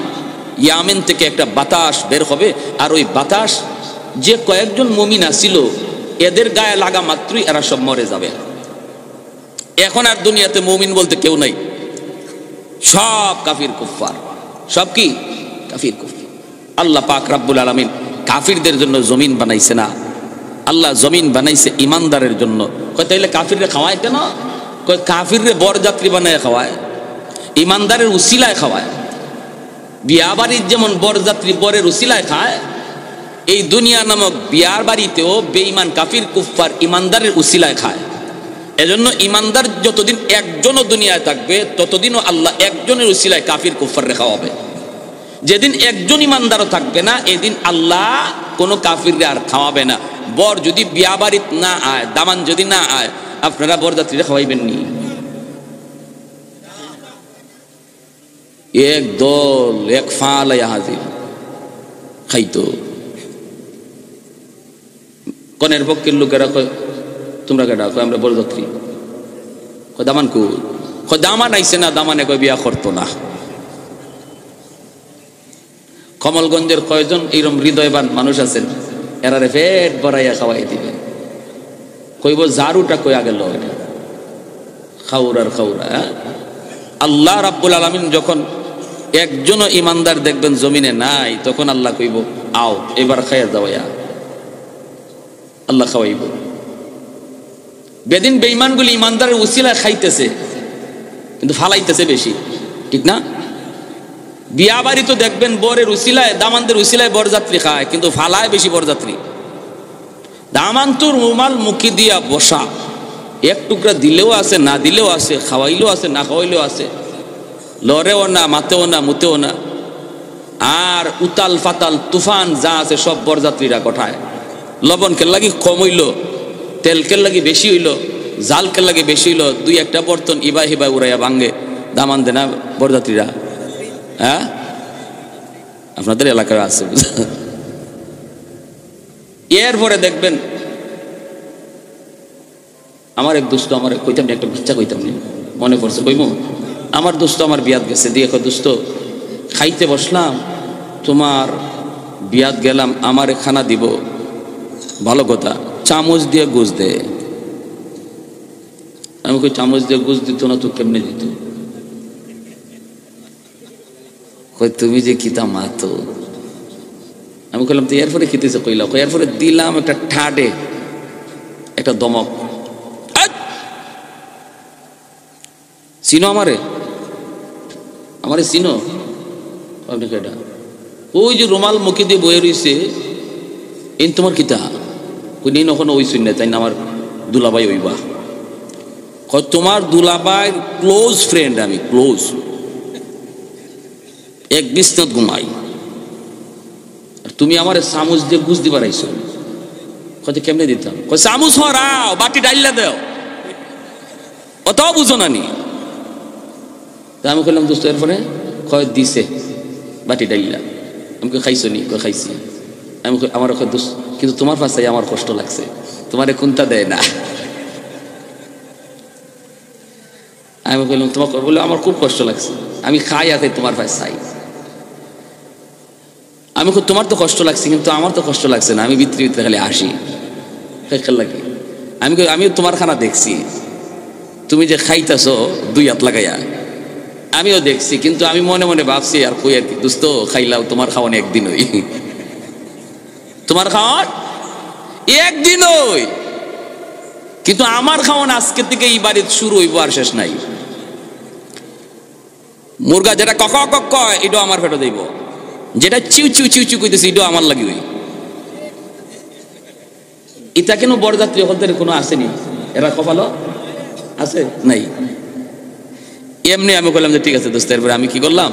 ইয়ামেন থেকে একটা বাতাস বের হবে, আর ওই বাতাস যে কয়েকজন মুমিন ছিল এদের গায়ে লাগা মাত্রই এরা সব মরে যাবে। এখন আর দুনিয়াতে মুমিন বলতে কেউ নাই, সব কাফির কুফফার, সব কি কাফির কুফফার। আল্লাহ পাক রব্বুল আলামিন কাফিরদের জন্য জমিন বানাইছে না, আল্লাহ জমিন বানাইছে ইমানদারের জন্য। কয় তাইলে কাফিররে খাওয়ায় কেন? কয় কাফিররে বরযাত্রী বানায় খাওয়ায়, ইমানদারের উসিলায় খাওয়ায়। বিয়া বাড়ির যেমন বরযাত্রী বরের উসিলায় খায়, এই দুনিয়া নামক বিয়ার বাড়িতেও বেঈমান কাফির কুফফার ইমানদারের উসিলায় খায়। এজন্য ইমানদার যতদিন একজনও দুনিয়ায় থাকবে ততদিনও আল্লাহ একজনের উসিলায় কাফির কুফফার রেখা হবে। যেদিন একজন ইমানদারও থাকবে না, এদিন আল্লাহ কোনো কাফিররে আর খাওয়াবে না। বর যদি বিয়া বাড়িত না আয়, দামান যদি না আয়, আপনারা বরযাত্রীরা খাওয়াইবেন নি? এক দল এক ফালাইয়া হাজির খাইতো। কনের পক্ষের লোকেরা কয়, তোমরা কেডা? কয় আমরা বরযাত্রী। কয় দামান কো? কয় দামান আইছে না, দামানে কয় বিয়া করতো না। কমলগঞ্জের কয়জন এইরকম হৃদয়বান মানুষ আছেন, এরারে পেট ভরাইয়া খাওয়াই দিবে। কইব জারুটা কই আগে লো, এটা খাউরার খাউরা। আল্লাহ রাব্বুল আলামিন যখন একজনও ইমানদার দেখবেন জমিনে নাই, তখন আল্লাহ কইব আও এবার খাইয়া যাওয়া, আল্লাহ খাওয়াইব। বেদিন বেঈমানগুলি ইমানদারের উসিলায় খাইতেছে কিন্তু ফালাইতেছে বেশি, ঠিক না? বিয়া বাড়ি তো দেখবেন বরের উসিলায়, দামানদের উসিলায় বরযাত্রী খায়, কিন্তু ফালায় বেশি বরযাত্রী। দামান তো রুমাল মুখি দিয়া বসা, এক টুকরা দিলেও আছে, না দিলেও আছে, খাওয়াইলেও আছে, না খাওয়াইলেও আছে, লড়েও না, মাতেও না, মুতেও না। আর উতাল ফাতাল তুফান যা আছে সব বরযাত্রীরা কোঠায়। লবণ কে লাগি কম হইল, তেল কে লাগি বেশি হইল, জাল কে লাগি বেশি হইল, দুই একটা বর্তন ইবা হিবা উড়াইয়া ভাঙ্গে দামান দেনা বরযাত্রীরা। হ্যাঁ, আপনাদের এলাকায় আছে। এরপরে দেখবেন আমার এক দোস্ত, আমার কইতাম না, একটা বাচ্চা কইতাম না, মনে পড়ছে কইমু। আমার দোস্ত আমার বিয়াত গেছে, দিয়ে দোস্ত খাইতে বসলাম, তোমার বিয়াত গেলাম, আমারে খানা দিব, ভালো কথা, চামচ দিয়ে গোস দে। আমি কই চামচ দিয়ে গোস দিত না তো কেমনে দিত? কই তুমি যে কিতা মাতো। আমি কইলাম তো এরপরে খেতেছে, কইলাম এরপরে দিলাম একটা ঠাডে একটা দমক। চিনো আমারে? আমারে চিনো? আপনি কেটা? ওই যে রুমাল মুখে দিয়ে বয়ে রয়েছে, এই তোমার কিতা? ওই নেই ওখানে ওই শুন না, তাই না আমার দুলাভাই ওইবা। তোমার দুলাভাই ক্লোজ ফ্রেন্ড, আমি ক্লোজ, এক বিস্তর ঘুমাই, আর তুমি আমার চামচ দিয়ে গুছ দিবার আইছো। কত কেমনে দিতাম? চামচ হরাও, বাটি ডাইলা দেও, অতও বুঝো না নি। আমি কইলাম দোস্ত এরপরে কয় দিছে বাটি ডাইলা। আমি খাইছো নি? খাইছি। আমি আমার দোস্ত, কিন্তু তোমার পাশে আমার কষ্ট লাগছে, তোমারে কোনটা দেয় না। আমি কইলাম তোমাকে বলে আমার খুব কষ্ট লাগছে, আমি খাই আছে তোমার পাশে চাই। আমি তোমার তো কষ্ট লাগছে, কিন্তু আমার তো কষ্ট লাগছে না, আমি ভিতরে ভিতরে খালি আসি লাগে। আমি তোমার খানা দেখছি, তুমি যে খাইতেছো দুই হাত লাগাইয়া, আমিও দেখছি, কিন্তু আমি মনে মনে ভাবছি আর কই আর কি দোস্ত, খাইলাও তোমার খাওয়ানো একদিন হই, তোমার খাওয়ান একদিন হই, কিন্তু আমার খাওয়ান আজকে থেকে এই বাড়ির শুরু হইব আর শেষ নাই। মুরগা যেটা কক কক কয় এটাও আমার পেটে দেব, যেটা চিউ চিউ চিউ চিউ কইতেছে এটাও আমার লাগি হই। এটা কেন বরযাত্রী ওদের কোনো আসেনি? এরা কপালো আছে নাই? এমনি আমি বললাম যে ঠিক আছে দোস্ত। এরপরে আমি কি করলাম,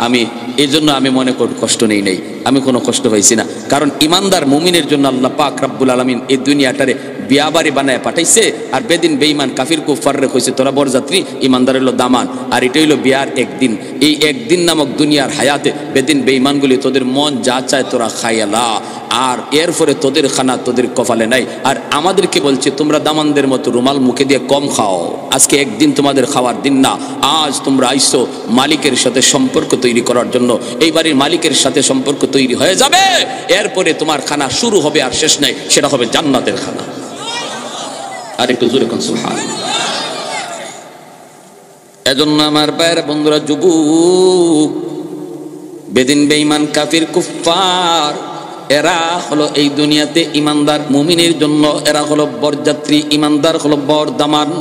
আমি এই জন্য আমি মনে করি কষ্ট নেই, আমি কোনো কষ্ট পাইছি না, কারণ ইমানদার মুমিনের জন্য আল্লাহ পাক রব্বুল আলামিন এই দুনিয়াটারে বিয়াবাড়ি বানায় পাঠাইছে। আর বেদিন বেঈমান কাফির কুফাররে কইছে তোরা বরযাত্রী, ইমানদার হলো দামান, আর এটা হইলো বিয়ার একদিন। এই একদিন নামক দুনিয়ার হায়াতে বেদিন বেঈমানগুলি তোদের মন যা চায় তোরা খাইয়ালা, আর এরপরে তোদের খানা তোদের কপালে নাই। আর আমাদেরকে বলছে তোমরা দামানদের মতো রুমাল মুখে দিয়ে কম খাও, আজকে একদিন তোমাদের খাওয়ার দিন না, আজ তোমরা আইসো মালিকের সাথে সম্পর্ক তৈরি করার জন্য। এই বাড়ির মালিকের সাথে সম্পর্ক তৈরি হয়ে যাবে, এরপরে তোমার খানা শুরু হবে আর শেষ নাই, সেটা হবে জান্নাতের খানা। আর একটু জোরে কোন সুবহানাল্লাহ। এজন্য আমার ভাইয়ের বন্ধুরা, যুবক, বেদিন বেঈমান কাফির কুফার এরা হলো এই দুনিয়াতে ইমানদার মুমিনের জন্য এরা হলো বরযাত্রী, ইমানদার হলো বর দামান।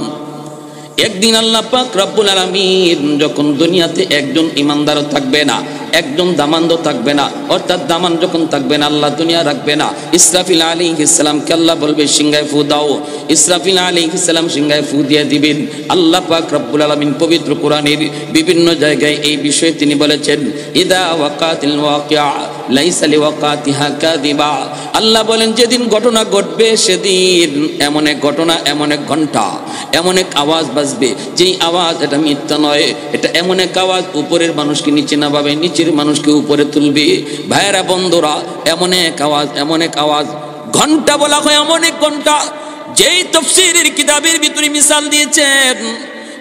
একদিন আল্লাহ পাক রব্বুল আলামিন যখন দুনিয়াতে একজন ইমানদারও থাকবে না, একজন দামানও থাকবে না, অর্থাৎ দামান যখন থাকবে না, আল্লাহ দুনিয়া রাখবে না। ইসরাফিল আলাইহিস সালামকে আল্লাহ বলবে সিংহায় ফু দাও, ইসরাফিল আলাইহিস সালাম সিংহায় ফু দিয়ে দিবেন। আল্লাহ পাক রব্বুল আলামিন পবিত্র কোরআনের বিভিন্ন জায়গায় এই বিষয়ে তিনি বলেছেন, ইদা ওয়াকাতিল ওয়াকিয়া লাইসা লিওয়াকাতিহা কাযিবা। আল্লাহ বলেন যেদিন ঘটনা ঘটবে সেদিন এমন এক ঘটনা, এমন এক ঘন্টা, এমন এক আওয়াজ বাজবে, যেই আওয়াজ এটা মিথ্যা নয়, এটা এমন এক আওয়াজ উপরের মানুষকে নিচে নামাবে, নিচের মানুষকে উপরে তুলবে। ভাইয়েরা বন্ধুরা, এমন এক আওয়াজ, এমন এক আওয়াজ, ঘন্টা বলা হয় এমন এক ঘন্টা, যেই তাফসীরের কিতাবের ভিতরে মিসাল দিয়েছেন,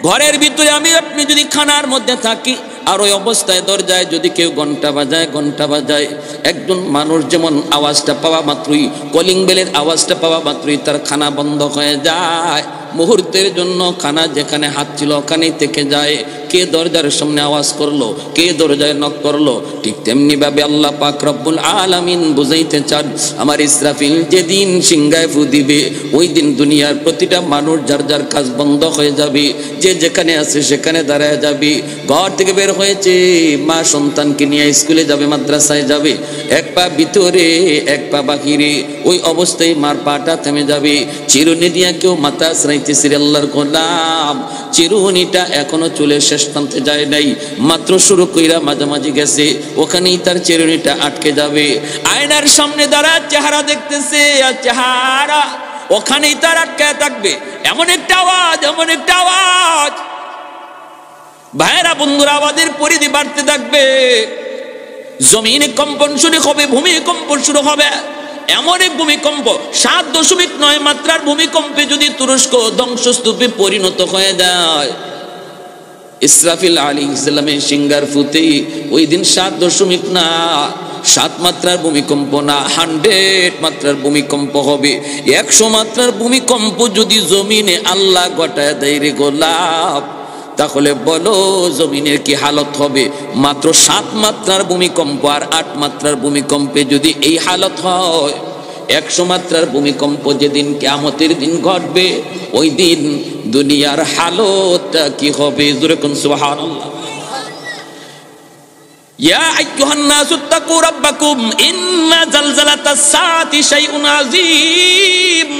ঘরের ভিতরে আমি আপনি যদি খানার মধ্যে থাকি আর ওই অবস্থায় দরজায় যদি কেউ ঘন্টা বাজায়, একজন মানুষ যেমন আওয়াজটা পাওয়া মাত্রই, কলিং বেলের আওয়াজটা পাওয়া মাত্রই তার খানা বন্ধ হয়ে যায়, মুহূর্তের জন্য খানা যেখানে হাত ছিল ওখানেই থেকে যায়। কে দরজার সামনে আওয়াজ করলো, কে দরজায় নক করলো, ঠিক তেমনি ভাবে আল্লাহ পাক রব্বুল আলামিন বুঝাইতে চান, আমার ইসরাফিল যেদিন সিংহায় ফু দিবে ওই দিন দুনিয়ার প্রতিটা মানুষ যার যার কাজ বন্ধ হয়ে যাবে, যে যেখানে আছে সেখানে দাঁড়ায় যাবে। ঘর থেকে বের হয়েছে, মা সন্তানকে নিয়ে স্কুলে যাবে, মাদ্রাসায় যাবে, এক পা ভিতরে এক পা বাহিরে, ওই অবস্থায় মার পাটা থেমে যাবে। চিরুনি দিয়া কেউ মাথা আশ্রাইতেছে, আল্লাহর গোলাম, চিরুনিটা এখনো চলে শেষ প্রান্তে যায় নাই, মাত্র শুরু কইরা মাঝামাঝি গেছে, ওখানেই তার চিরুনিটা আটকে যাবে। আয়নার সামনে দাঁড়ায় চেহারা দেখতেছে, আর চেহারা ওখানেই তার আটকে থাকবে। এমন একটা আওয়াজ, এমন একটা আওয়াজ, ভাইয়েরা বন্ধুরা, আওয়াজের পরিধি বাড়তে থাকবে। জমিনে কম্পন শুরু হবে, ভূমিকম্প শুরু হবে। এমন এক ভূমিকম্প 7.9 মাত্রার ভূমিকম্পে যদি তুরস্ক ধ্বংসস্তূপে পরিণত হয়ে যায়, ইসরাফিল আলাইহিস সালামের সিঙ্গার ফুতে ওই দিন 7 মাত্রার ভূমিকম্প না, 100 মাত্রার ভূমিকম্প হবে। 100 মাত্রার ভূমিকম্প যদি জমিনে আল্লাহ ঘটায় দেয় রে গোলাপ, তাহলে বলো জমিনের কি হালত হবে? মাত্র 7 মাত্রার ভূমিকম্প আর 8 মাত্রার ভূমিকম্পে যদি এই হালত হয়, 100 মাত্রার ভূমিকম্প যেদিন কিয়ামতের দিন ঘটবে, ওই দিন দুনিয়ার হালতটা কি হবে? জোরে কোন সুবহানাল্লাহ। ইয়া আইয়ুহান নাসু তাকু রাব্বাকুম ইন্না জালজালাতাস সাআতি শাইউন আযীম।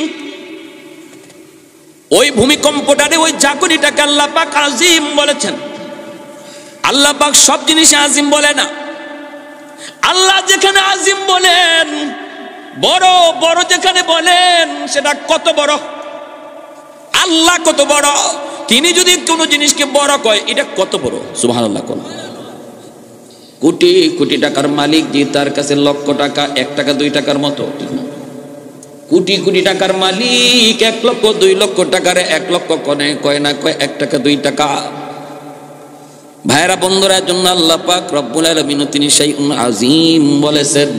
ওই ভূমিকম্পটারে, ওই জাগরণটাকে আল্লাহ পাক আজিম বলেছেন। আল্লাহ পাক সব জিনিস আজিম বলে না। আল্লাহ যেখানে আজিম বলেন, বড় বড় যেখানে বলেন, সেটা কত বড়, আল্লাহ কত বড়। তিনি যদি কোনো জিনিসকে বড় কয়, এটা কত বড়, সুবহানাল্লাহ। কোন কোটি কোটি টাকার মালিক যে, তার কাছে লক্ষ টাকা 1 টাকা 2 টাকার মতো। কোটি কোটি টাকার মালিক 1 লক্ষ 2 লক্ষ টাকার 1 লক্ষ কয় না, কয় 1 টাকা 2 টাকা। ভাইরা বন্ধুরা, জন্য আল্লাহ পাক রব্বুল আলামিন তিনি শাইউন আযীম বলেছেন।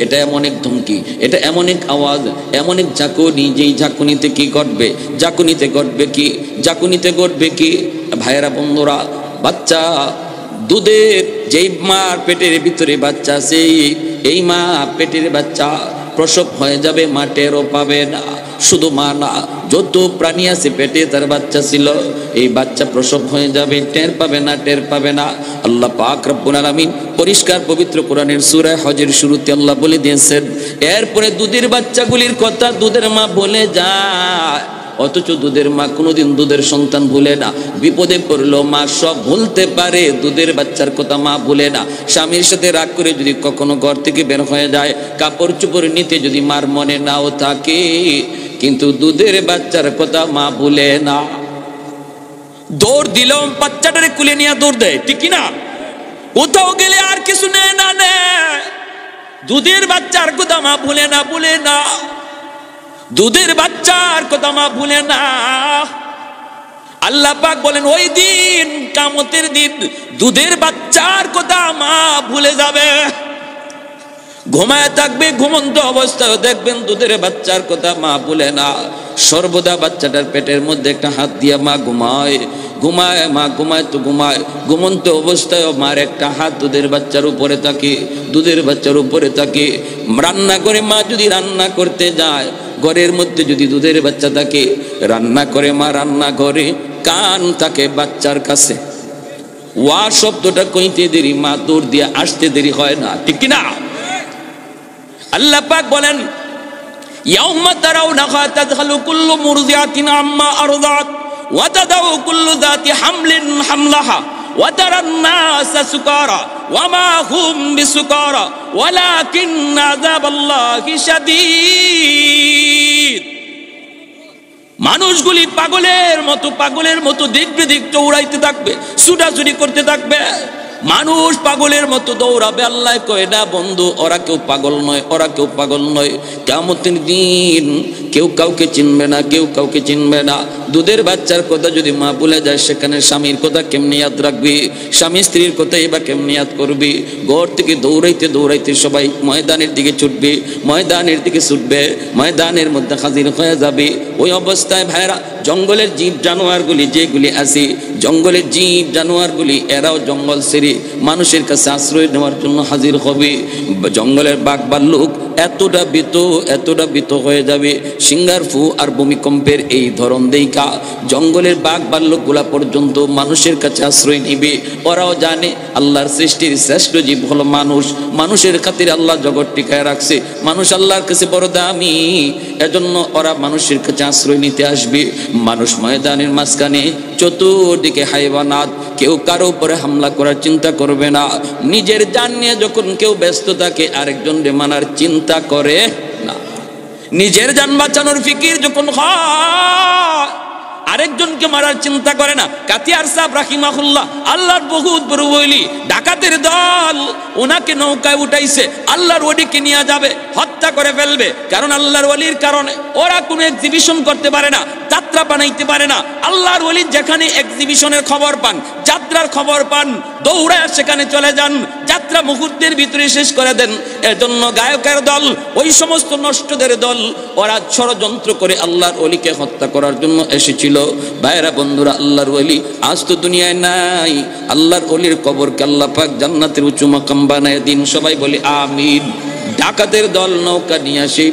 এটা এমন এক ধমকি, এটা এমন এক আওয়াজ, এমন এক ঝাঁকুনি, যেই ঝাঁকুনিতে কি ঘটবে, ঝাঁকুনিতে ঘটবে কি, ঝাঁকুনিতে ঘটবে কি? ভাইরা বন্ধুরা, বাচ্চা দুধের, যেই মার পেটের ভিতরে বাচ্চা আছে, এই মা পেটের বাচ্চা প্রসব হয়ে যাবে, মা টেরও পাবে না। শুধু মা না, যত প্রাণী আছে পেটে তার বাচ্চা ছিল, এই বাচ্চা প্রসব হয়ে যাবে, টের পাবে না, টের পাবে না। আল্লাহ পাক রব্বুল আলামিন পরিষ্কার পবিত্র কোরআনের সূরা হজের শুরুতে আল্লাহ বলে দিয়েছেন, এরপরে দুধের বাচ্চাগুলির কথা দুধের মা বলে যায়। অথচ দুধের মা কোনোদিন দুধের সন্তান ভুলে না। বিপদে পড়লো মা সব ভুলতে পারে, দুধের বাচ্চার কথা মা ভুলে না। স্বামীর সাথে রাগ করে যদি কখনো ঘর থেকে বের হয়ে যায়, কাপড় চোপড় নিতে যদি মার মনে নাও থাকে, কিন্তু দুধের বাচ্চার কথা মা ভুলে না। দৌড় দিল, বাচ্চাটারে কুলে নিয়ে দৌড় দেয়, ঠিক না? কোথাও গেলে আর কিছু নেয় না, নেয় দুধের বাচ্চার কথা মা ভুলে না, ভুলে না। দুধের বাচ্চার কথা মা ভুলে না। আল্লাহ পাক বলেন, ওই দিন কিয়ামতের দিন দুধের বাচ্চার কথা মা ভুলে যাবে। ঘুমায় থাকবে, ঘুমন্ত অবস্থায় দেখবেন দুধের বাচ্চার কথা মা ভুলে না। সর্বদা বাচ্চাটার পেটের মধ্যে একটা হাত দিয়া মা ঘুমায়, ঘুমায়, মা ঘুমায় তো ঘুমায়, ঘুমন্ত অবস্থায় মার একটা হাত দুধের বাচ্চার উপরে থাকে, দুধের বাচ্চার উপরে থাকে। রান্না করে মা যদি রান্না করতে যায়, ঘরের মধ্যে যদি দুধের বাচ্চা থাকে, রান্না করে মা রান্না করে, কান থাকে বাচ্চার কাছে। ওয়া শব্দটা কইতে দেরি, মা দৌড় দিয়ে আসতে দেরি হয় না, ঠিক না? আল্লাহ পাক বলেন, ইয়াউমা তারাউনাহা তাযহালু কুল্লু মুরদিআতিন আম্মা আরদাত ওয়া তাদাউ কুল্লু যাতি হামলিন হামলাহা ওয়া তারান নাসা সুকারা ওয়া মা হুম বিসুকারা ওয়ালাকিন্না আযাবাল্লাহি শাদীদ। মানুষগুলি পাগলের মতো দিক বিদিক দৌড়াইতে থাকবে, ছুটাছুটি করতে থাকবে। মানুষ পাগলের মতো দৌড়াবে। আল্লাহ কয় না বন্ধু, ওরা কেউ পাগল নয়, ওরা কেউ পাগল নয়। কিয়ামতের দিন কেউ কাউকে চিনবে না, কেউ কাউকে চিনবে না। দুধের বাচ্চার কথা যদি মা ভুলে যায়, সেখানে স্বামীর কথা কেমনি ইয়াদ রাখবি, স্বামী স্ত্রীর কথা এবার কেমনি ইয়াদ করবি। ঘর থেকে দৌড়াইতে দৌড়াইতে সবাই ময়দানের দিকে ছুটবে, ময়দানের দিকে ছুটবে, ময়দানের মধ্যে হাজির হয়ে যাবে। ওই অবস্থায় ভাইরা, জঙ্গলের জীব জানোয়ারগুলি যেগুলি আছে, জঙ্গলের জীব জানোয়ারগুলি এরাও জঙ্গল ছেড়ে মানুষের কাছে আশ্রয় নেওয়ার জন্য হাজির হবে। জঙ্গলের বাঘ ভাল্লুক এতটা ভীত হয়ে যাবে, সিঙ্গার ফু আর ভূমিকম্পের এই ধরন দেইকা জঙ্গলের বাঘ ভাল্লুক গুলা পর্যন্ত মানুষের কাছে আশ্রয় নিবে। ওরাও জানে আল্লাহর সৃষ্টির শ্রেষ্ঠ জীব হলো মানুষ, মানুষের খাতিরে আল্লাহ জগৎ টিকায় রাখছে, মানুষ আল্লাহর কাছে বড় দামি, এজন্য ওরা মানুষের কাছে আশ্রয় নিতে আসবে। মানুষ ময়দানের মাঝখানে, চতুর্দিকে হাইওয়ানাত, কেউ কারো উপরে হামলা করার চিন্তা করবে না। নিজের জান নিয়ে যখন কেউ ব্যস্ত থাকে, আরেকজনকে মানার চিন্তা করে না। নিজের জান বাঁচানোর ফিকির যখন হয়, আরেক আরেকজনকে মারার চিন্তা করে না। কাতিয়ার সাহেব রাহিমাহুল্লাহ আল্লাহর বহুত বড় ওলি, ডাকাতের দল ওনাকে নৌকায় উঠাইছে, আল্লাহর ওলিকে নিয়ে যাবে, হত্যা করে ফেলবে। কারণ আল্লাহর ওলির কারণে ওরা কোনো এক্সিবিশন করতে পারে না, যাত্রা বানাইতে পারে না। আল্লাহর ওলি যেখানে এক্সিবিশনের খবর পান, যাত্রার খবর পান, দৌড়ায় সেখানে চলে যান, যাত্রা মুহূর্তের ভিতরে শেষ করে দেন। এজন্য গায়কের দল, ওই সমস্ত নষ্টদের দল, ওরা ষড়যন্ত্র করে আল্লাহর ওলিকে হত্যা করার জন্য এসেছিল। ভাইরা বন্ধুরা, আল্লাহর ওলি আজ তো দুনিয়ায় নাই। আল্লাহর ওলির কবরকে আল্লাহ পাক জান্নাতের উঁচু মাকাম বানায় দিন। সবাই বলি আমিন। ডাকাতের দল নৌকা নিয়ে সেই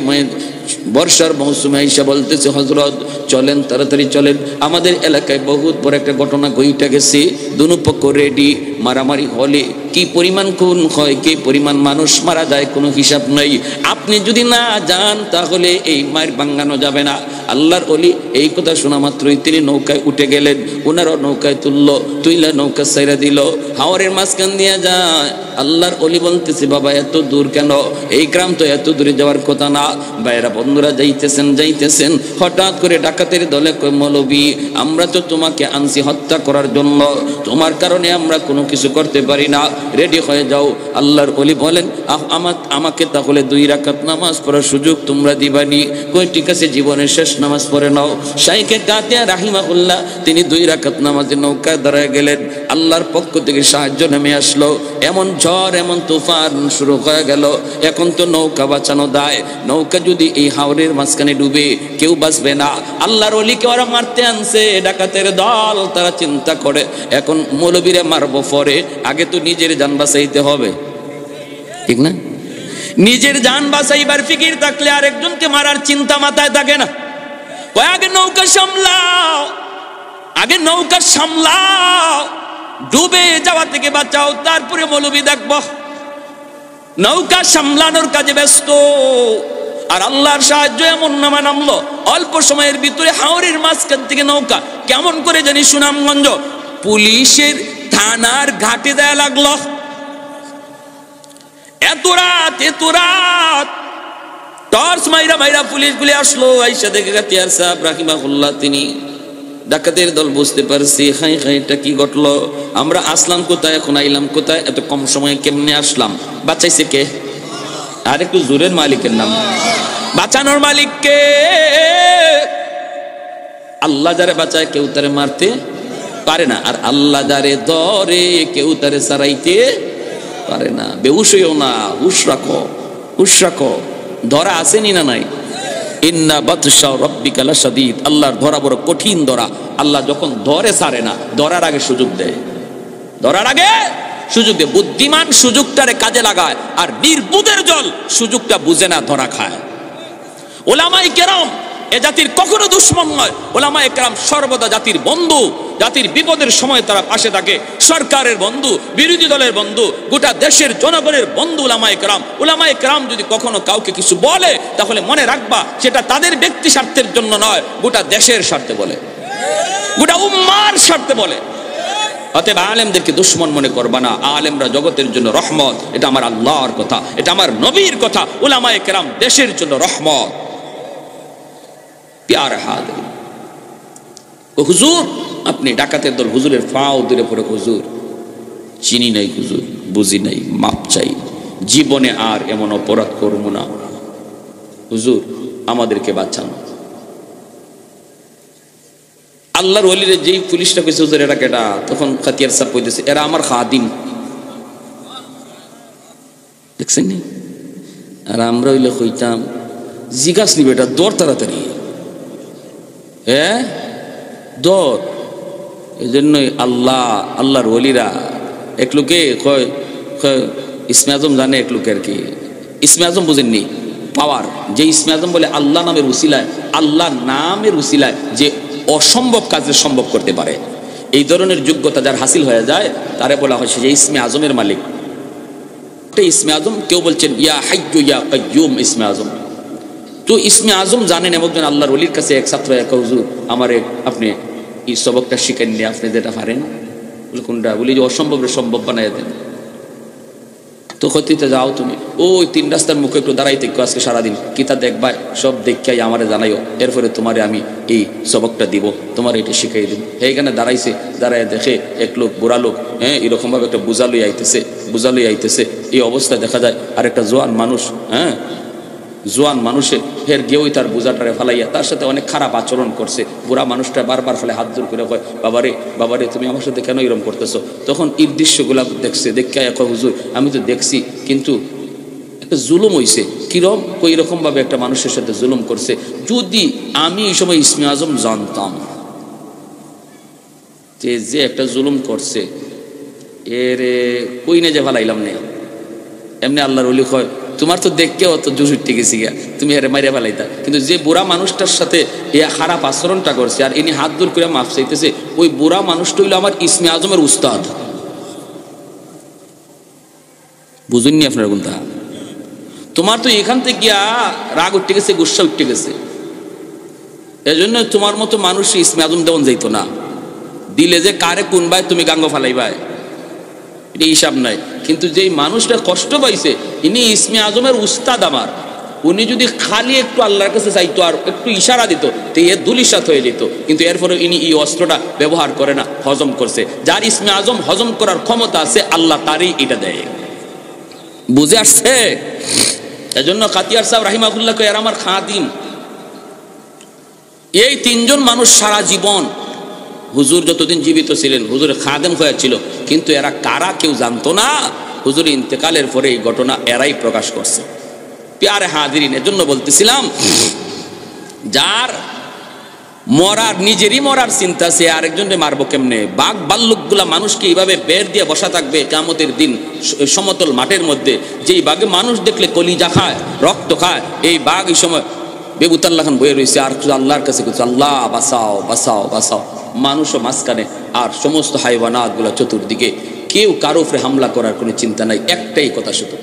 বর্ষার মৌসুমে এসে বলতেছে, হযরত চলেন, তাড়াতাড়ি চলেন, আমাদের এলাকায় বহুত বড় একটা ঘটনা ঘটে গেছে, দুনো পক্ষ রেডি, মারামারি হলে কি পরিমাণ খুন হয়, কি পরিমাণ মানুষ মারা যায়, কোনো হিসাব নাই। আপনি যদি না যান তাহলে এই মায়ের ভাঙানো যাবে না। আল্লাহর ওলি এই কথা শোনা মাত্রই তিনি নৌকায় উঠে গেলেন। ওনারও নৌকায় তুইলা নৌকা ছাইরা দিল, হাওরের মাঝখান দিয়ে যায়। আল্লাহর ওলি বলতেছে, বাবা এত দূর কেন? এই গ্রাম তো এত দূরে যাওয়ার কথা না। ভাইরা বন্ধুরা যাইতেছেন, হঠাৎ করে ডাকাতের দলে কয়, মৌলবী আমরা তো তোমাকে আনছি হত্যা করার জন্য, তোমার কারণে আমরা কোনো কিছু করতে পারি না, রেডি হয়ে যাও। আল্লাহর ওলি বলেন, আমাকে তাহলে 2 রাকাত নামাজ পড়ার সুযোগ তোমরা দিবানি? কই ঠিক আছে, জীবনের শেষ নামাজ পড়ে নাও। শাইখে কাতিয়া রাহিমাহুল্লাহ তিনি 2 রাকাত নামাজে নৌকায় দাঁড়ায় গেলেন। আল্লাহর পক্ষ থেকে সাহায্য নেমে আসলো। এমন ঝড়, এমন তুফান শুরু হয়ে গেল। এখন তো নৌকা বাঁচানো দায়। নৌকা যদি এই হাওরের মাঝখানে ডুবে কেউ বাঁচবে না। আল্লাহর ওলিকে ওরা মারতে আনছে ডাকাতের দল। তারা চিন্তা করে, এখন মৌলবীরে মারবো পরে, আগে তো নিজের জান বাঁচাইতে হবে, ঠিক না? নিজের জান বাঁচাইবার ফিকির থাকলে আরেকজনকে মারার চিন্তা মাথায় থাকে না। আগে নৌকা সামলাও, আগে নৌকা সামলাও, ডুবে যাওয়া থেকে বাঁচাও, তারপরে মৌলবী দেখবো। নৌকা সামলানোর কাজে ব্যস্ত। আর আল্লাহর সাহায্য এমন নামলো, অল্প সময়ের ভিতরে হাওরের মাঝখান থেকে নৌকা কেমন করে জানি সুনামগঞ্জ পুলিশের থানার ঘাটে দেয়া লাগলো। এত রাত টর্চ মাইরা পুলিশগুলি আসলো। আইসা দেখে কাতিয়ার সাহেব রাহিমাহুল্লাহ তিনি, ডাকাতের দল বুঝতে পারছি, এটা কি ঘটলো, আমরা আসলাম কোথায়, এখন আইলাম কোথায়, এত কম সময়ে কেমনে আসলাম? বাঁচাইছে কে? আর একটু জোরের মালিকের নাম। বাঁচানোর মালিক কে? আল্লাহ যারে বাঁচায় কেউ তারে মারতে পারে না, আর আল্লাহ যারে ধরে কেউ তারে সারাইতে পারে না। বেহুশ হইও না, হুশ রাখো। ধরা আসেনি না নাই? ইন্না বাতশা রাব্বিকা লাশাদীদ। আল্লাহর ধরা বড় কঠিন ধরা। আল্লাহ যখন ধরে ছাড়ে না, ধরার আগে সুযোগ দেয়, বুদ্ধিমান সুযোগটারে কাজে লাগায়, আর নির্বুদের জল সুযোগটা বুঝে না, ধরা খায়। ওলামায়ে কেরাম এ জাতির কখনো দুশ্মন নয়। ওলামায়ে কেরাম সর্বদা জাতির বন্ধু। জাতির বিপদের সময় তারা পাশে থাকে। সরকারের বন্ধু, বিরোধী দলের বন্ধু, গোটা দেশের জনগণের বন্ধু ওলামায়ে কেরাম। ওলামায়ে কেরাম যদি কখনো কাউকে কিছু বলে, তাহলে মনে রাখবা সেটা তাদের ব্যক্তি স্বার্থের জন্য নয়, গোটা দেশের স্বার্থে বলে, গোটা উম্মার স্বার্থে বলে। অতএব আলেমদেরকে দুশ্মন মনে করবা না। আলেমরা জগতের জন্য রহমত। এটা আমার আল্লাহর কথা, এটা আমার নবীর কথা। উলামায়ে কেরাম দেশের জন্য রহমত। প্যারা হাজির, ও হুজুর আপনি ডাকাতের দল হুজুরের ফাও দূরে পড়ে, হুজুর চিনি নাই, হুজুর বুঝি নাই, মাপ চাই, জীবনে আর এমন অপরাধ করব না, হুজুর আমাদেরকে বাঁচান। আল্লাহর ওলিরে যেই পুলিশটা কইছে হুজুর এরা কেটা, তখন খাতিয়ার সাহেব কইতেছে এরা আমার খাদিম। দেখছেন নি? আর আমরা হইলে কইতাম জিজ্ঞাস নিবে এটা দর তাড়াতাড়ি, দর। এই জন্যই আল্লাহর ওলিরা এক লোকে কয় ইসমে আজম জানে, এক লোকে আর কি ইসমে আজম বুঝেননি, পাওয়ার। যে ইসমে আজম বলে আল্লাহ নামের উসিলায়, আল্লাহ নামের উসিলায় যে অসম্ভব কাজে সম্ভব করতে পারে, এই ধরনের যোগ্যতা যার হাসিল হয়ে যায় তারে বলা হয় সে ইসমে আজমের মালিক। ইসমে আজম কেউ বলছেন ইয়া হাইয়্যু ইয়া কাইয়্যুম ইসমে আজম। তো ইসমে আজম জানেন এবং আল্লাহর ওলির কাছে এক ছাত্র এক হুজুর আমারে আপনি এই সবকটা শিখেন নি, আপনি যেটা পারেন। বলে কোনটা? বলি যে অসম্ভবের সম্ভব বানায় দেন। তো ক্ষতিতে যাও তুমি ওই 3 রাস্তার মুখে একটু দাঁড়াই থেকে আজকে সারাদিন কিতা দেখবা, সব দেখাই আমারে জানাইও, এরপরে তোমারে আমি এই সবকটা দিব, তোমার এটা শিখাই দিব। এইখানে দাঁড়াইছে, দাঁড়ায় দেখে এক লোক বুড়া লোক, এরকমভাবে একটা বোঝা লই আইতেছে। এই অবস্থায় দেখা যায় আর একটা জোয়ান মানুষ, জোয়ান মানুষে ফের গিয়েই তার বোঝাটারে ফেলাইয়া তার সাথে অনেক খারাপ আচরণ করছে। বুড়া মানুষটা বারবার ফেলে হাত জোর করে কয়, বাবারে তুমি আমার সাথে কেন এরকম করতেছো? তখন এই দৃশ্যগুলা দেখছে, দেখে কয়, হুজুর আমি তো দেখছি, কিন্তু একটা জুলুম হইছে। কিরম? কই রকম ভাবে একটা মানুষের সাথে জুলুম করছে। যদি আমি এই সময় ইসমে আজম জানতাম যে একটা জুলুম করছে, এর কই না যে ফেলাইলাম না। এমনি আল্লাহর ওলি কয়, তোমার তো দেখকে অত জুস উঠতে গেছি গা, তুমি এর মাইরে ফেলাইতা। কিন্তু যে বুড়া মানুষটার সাথে এ খারাপ আচরণটা করছে আর ইনি হাত দূর করে মাফ চাইতেছে, ওই বুড়া মানুষটা হইল আমার ইসমে আজমের উস্তাদ। বুঝুননি আপনার কোনটা? তোমার তো এখান থেকে গিয়া রাগ উঠতে গেছে, গুসা উঠতে গেছে, এজন্য তোমার মতো মানুষ ইসমে আজম দেওয়ান যাইতো না। দিলে যে কারে কোন ভাই তুমি গাঙ্গ ফালাইবাই, এটা হিসাব নাই। কিন্তু যেই মানুষটা কষ্ট পাইছে, ইনি ইসমে আজমের উস্তাদ আমার, উনি যদি খালি একটু আল্লাহর কাছে চাইতো আর একটু ইশারা দিত তো এ দুলিশাত হয়ে যেত। কিন্তু এরপরে ইনি এই অস্ত্রটা ব্যবহার করে না, হজম করছে। যার ইসমে আজম হজম করার ক্ষমতা আছে আল্লাহ তারই এটা দেয়। বুঝে আসছে? এজন্য কাতিয়ার সাহেব রাহিমাহুল্লাহকে এর আমার খাদিম। এই 3 জন মানুষ সারা জীবন হুজুর যতদিন জীবিত ছিলেন হুজুরের খাদেম হয়েছিল, কিন্তু এরা কারা কেউ জানতো না। হুজুর ইন্তেকালের পরে এই ঘটনা এরাই প্রকাশ করছে। প্যারে হাজিরিন, এজন্য বলতেছিলাম, যার নিজেরই মরার চিন্তা, সে আরেকজনকে মারবো কেমনে? বাঘ ভাল্লুকগুলা মানুষকে এইভাবে বের দিয়ে বসা থাকবে কিয়ামতের দিন সমতল মাঠের মধ্যে। যেই বাঘে মানুষ দেখলে কলিজা খায়, রক্ত খায়, এই বাঘ এই সময় বেবুতাল্লাহ খান বয়ে রয়েছে আর আল্লাহর কাছে করছে, আল্লাহ বাঁচাও বাঁচাও বাঁচাও। মানুষও মাঝখানে আর সমস্ত হাইওয়ানাত গুলা চতুর্দিকে, কেউ কারো উপরে হামলা করার কোনো চিন্তা নাই, একটাই কথা শুধু।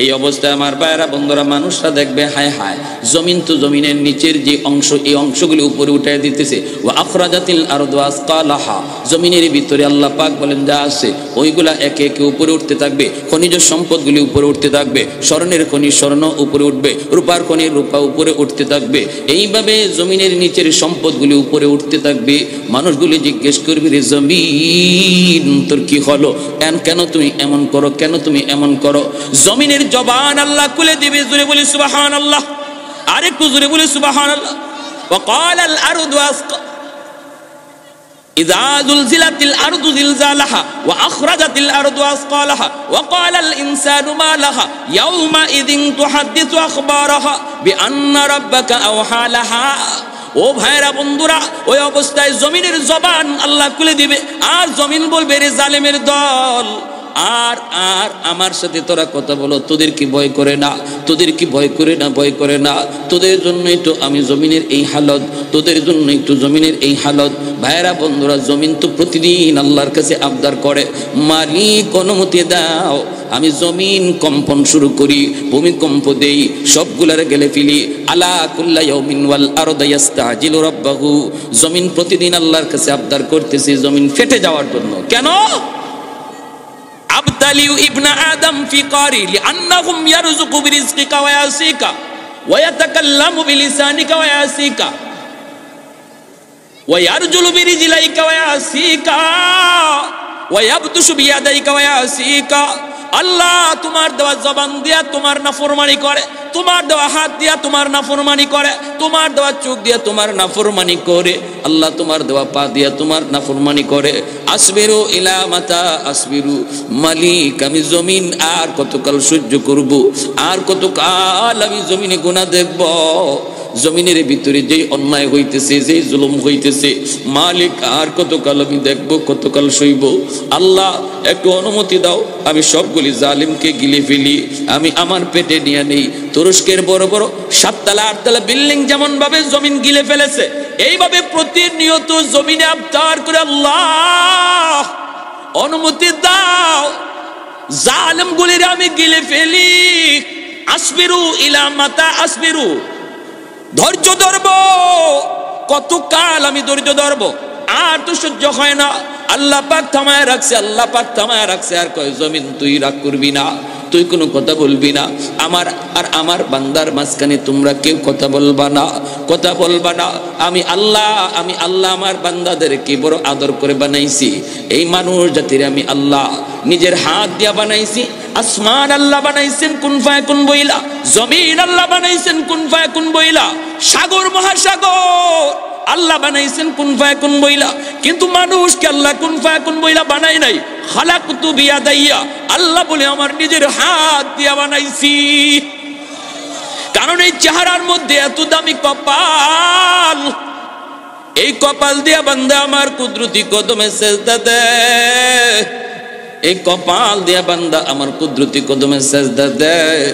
এই অবস্থায় আমার ভাইয়েরা বন্ধুরা, মানুষরা দেখবে হায় হায়, জমিন তো জমিনের নিচের যে অংশ, এই অংশগুলি উপরে উঠে দিতেছে। ওয়া আখরাজাতিল আরদু আসকালাহা, জমিনের ভিতরে আল্লাহ পাক বলেন যা আছে ওইগুলা একে একে উপরে উঠতে থাকবে। খনিজ সম্পদগুলি উপরে উঠতে থাকবে, স্বর্ণের খনি স্বর্ণ উপরে উঠবে, রূপার খনি রূপা উপরে উঠতে থাকবে। এইভাবে জমিনের নিচের সম্পদগুলি উপরে উঠতে থাকবে। মানুষগুলি জিজ্ঞেস করবে, রে জমিন তোর কি হলো? কেন তুমি এমন করো, কেন তুমি এমন করো? জমিনের জবান আল্লাহ খুলে দিবে। জোরে বলি সুবহানাল্লাহ, আরেকটু জোরে বলি সুবহানাল্লাহ। وقال الارض اذا زلزلت الارض زلزالها واخرجت الارض اثقالها وقال الانسان ما لها يومئذ تحدث اخبارها بان ربك اوحى لها। ও ভাইরা বন্ধুরা, ওই অবস্থায় জমিনের জবান আল্লাহ খুলে দিবে, আর জমিন বলবে, রে জালেমের দল, আর আর আমার সাথে তোরা কথা বলো, তোদের কি ভয় করে না? তোদের কি ভয় করে না? ভয় করে না? তোদের জন্যই তো আমি জমিনের এই হালত, তোদের জন্যই তো জমিনের এই হালত। ভাইরা বন্ধুরা, জমিন তো প্রতিদিন আল্লাহর কাছে আবদার করে, মালিক অনুমতি দাও, আমি জমিন কম্পন শুরু করি, ভূমিকম্প দেই, সবগুলার গেলে ফেলি। আলা কুল্লা ইয়াউমিন ওয়াল আরদু ইস্তাজিলু রাব্বাহু, জমিন প্রতিদিন আল্লাহর কাছে আবদার করতেছে জমিন ফেটে যাওয়ার জন্য। কেন? আবতালিউ ইবনা আদম ফি কারি লিআন্নাহুম ইয়ারযুকু বিরিজকিকা ওয়া ইয়াসিকা ওয়া ইয়াতাকাল্লামু বিলিসানিকা ওয়া ইয়াসিকা ওয়া ইয়ারজুলু বিরিজলাইকা ওয়া ইয়াসিকা ওয়া ইয়াবতুশু বিয়াদাইকা ওয়া ইয়াসিকা। আল্লাহ তোমার দেওয়া জবান দিয়া তোমার নাফরমানি করে, তোমার দেওয়া হাত দিয়া তোমার নাফরমানি করে, তোমার দেওয়া চোখ দিয়া তোমার নাফরমানি করে, আল্লাহ তোমার দেওয়া পা দিয়া তোমার নাফরমানি করে। আসবিরু ইলা মাতা আসবিরু, মালিক আমি জমিন আর কতকাল সহ্য করব, আর কতকাল আমি জমিনে গুনাহ দেখব। জমিনের ভিতরে যেই অন্যায় হইতেছে, যেই জুলুম হইতেছে, মালিক আর কতকাল আমি দেখব, কতকাল সইব। আল্লাহ একটু অনুমতি দাও, আমি সবগুলি জালিমকে গিলে ফেলি, আমি আমার পেটে নিয়ে নেই। তুরস্কের বড় বড় 7 তলা 8 তলা বিল্ডিং যেমন ভাবে জমিন গিলে ফেলেছে, এইভাবে প্রতিনিয়ত জমিনে আবদার করে, আল্লাহ অনুমতি দাও, জালিমগুলির আমি গিলে ফেলি। আসবিরু ইলা মাতা আসবিরু, ধৈর্য ধরব, কতকাল আমি ধৈর্য ধরব? আর তো সহ্য হয় না। আল্লাহ পাক থামায় রাখছে, আল্লাহ পাক থামায় রাখছে, আর কয় জমিন তুই রাগ করবি না, তুই কোনো কথা বলবি না, আমার আর আমার বান্দার মাঝখানে তোমরা কেউ কথা বলবা না, কথা বলবা না। আমি আল্লাহ আমার বান্দাদেরকে বড় আদর করে বানাইছি। এই মানুষ জাতির আমি আল্লাহ নিজের হাত দিয়া বানাইছি। আসমান আল্লাহ বানাইছেন কুন ফায়াকুন বইলা, জমিন আল্লাহ বানাইছেন কুন ফায়াকুন বইলা, সাগর মহাসাগর আল্লাহ বানাইছেন কুন ফায়াকুন বইলা। কিন্তু মানুষকে আল্লাহ কুন ফায়াকুন বইলা বানাই নাই। খালাকতু বিয়াদাইয়া, আল্লাহ বলে আমার নিজের হাত দিয়া বানাইছি। কারণ এই চেহারার মধ্যে এত দামি কপাল, এই কপাল দিয়া বান্দা আমার কুদরতি কদমে সেজদা দেয়, এই কপাল দিয়া বান্দা আমার কুদরতি কদমে সেজদা দেয়।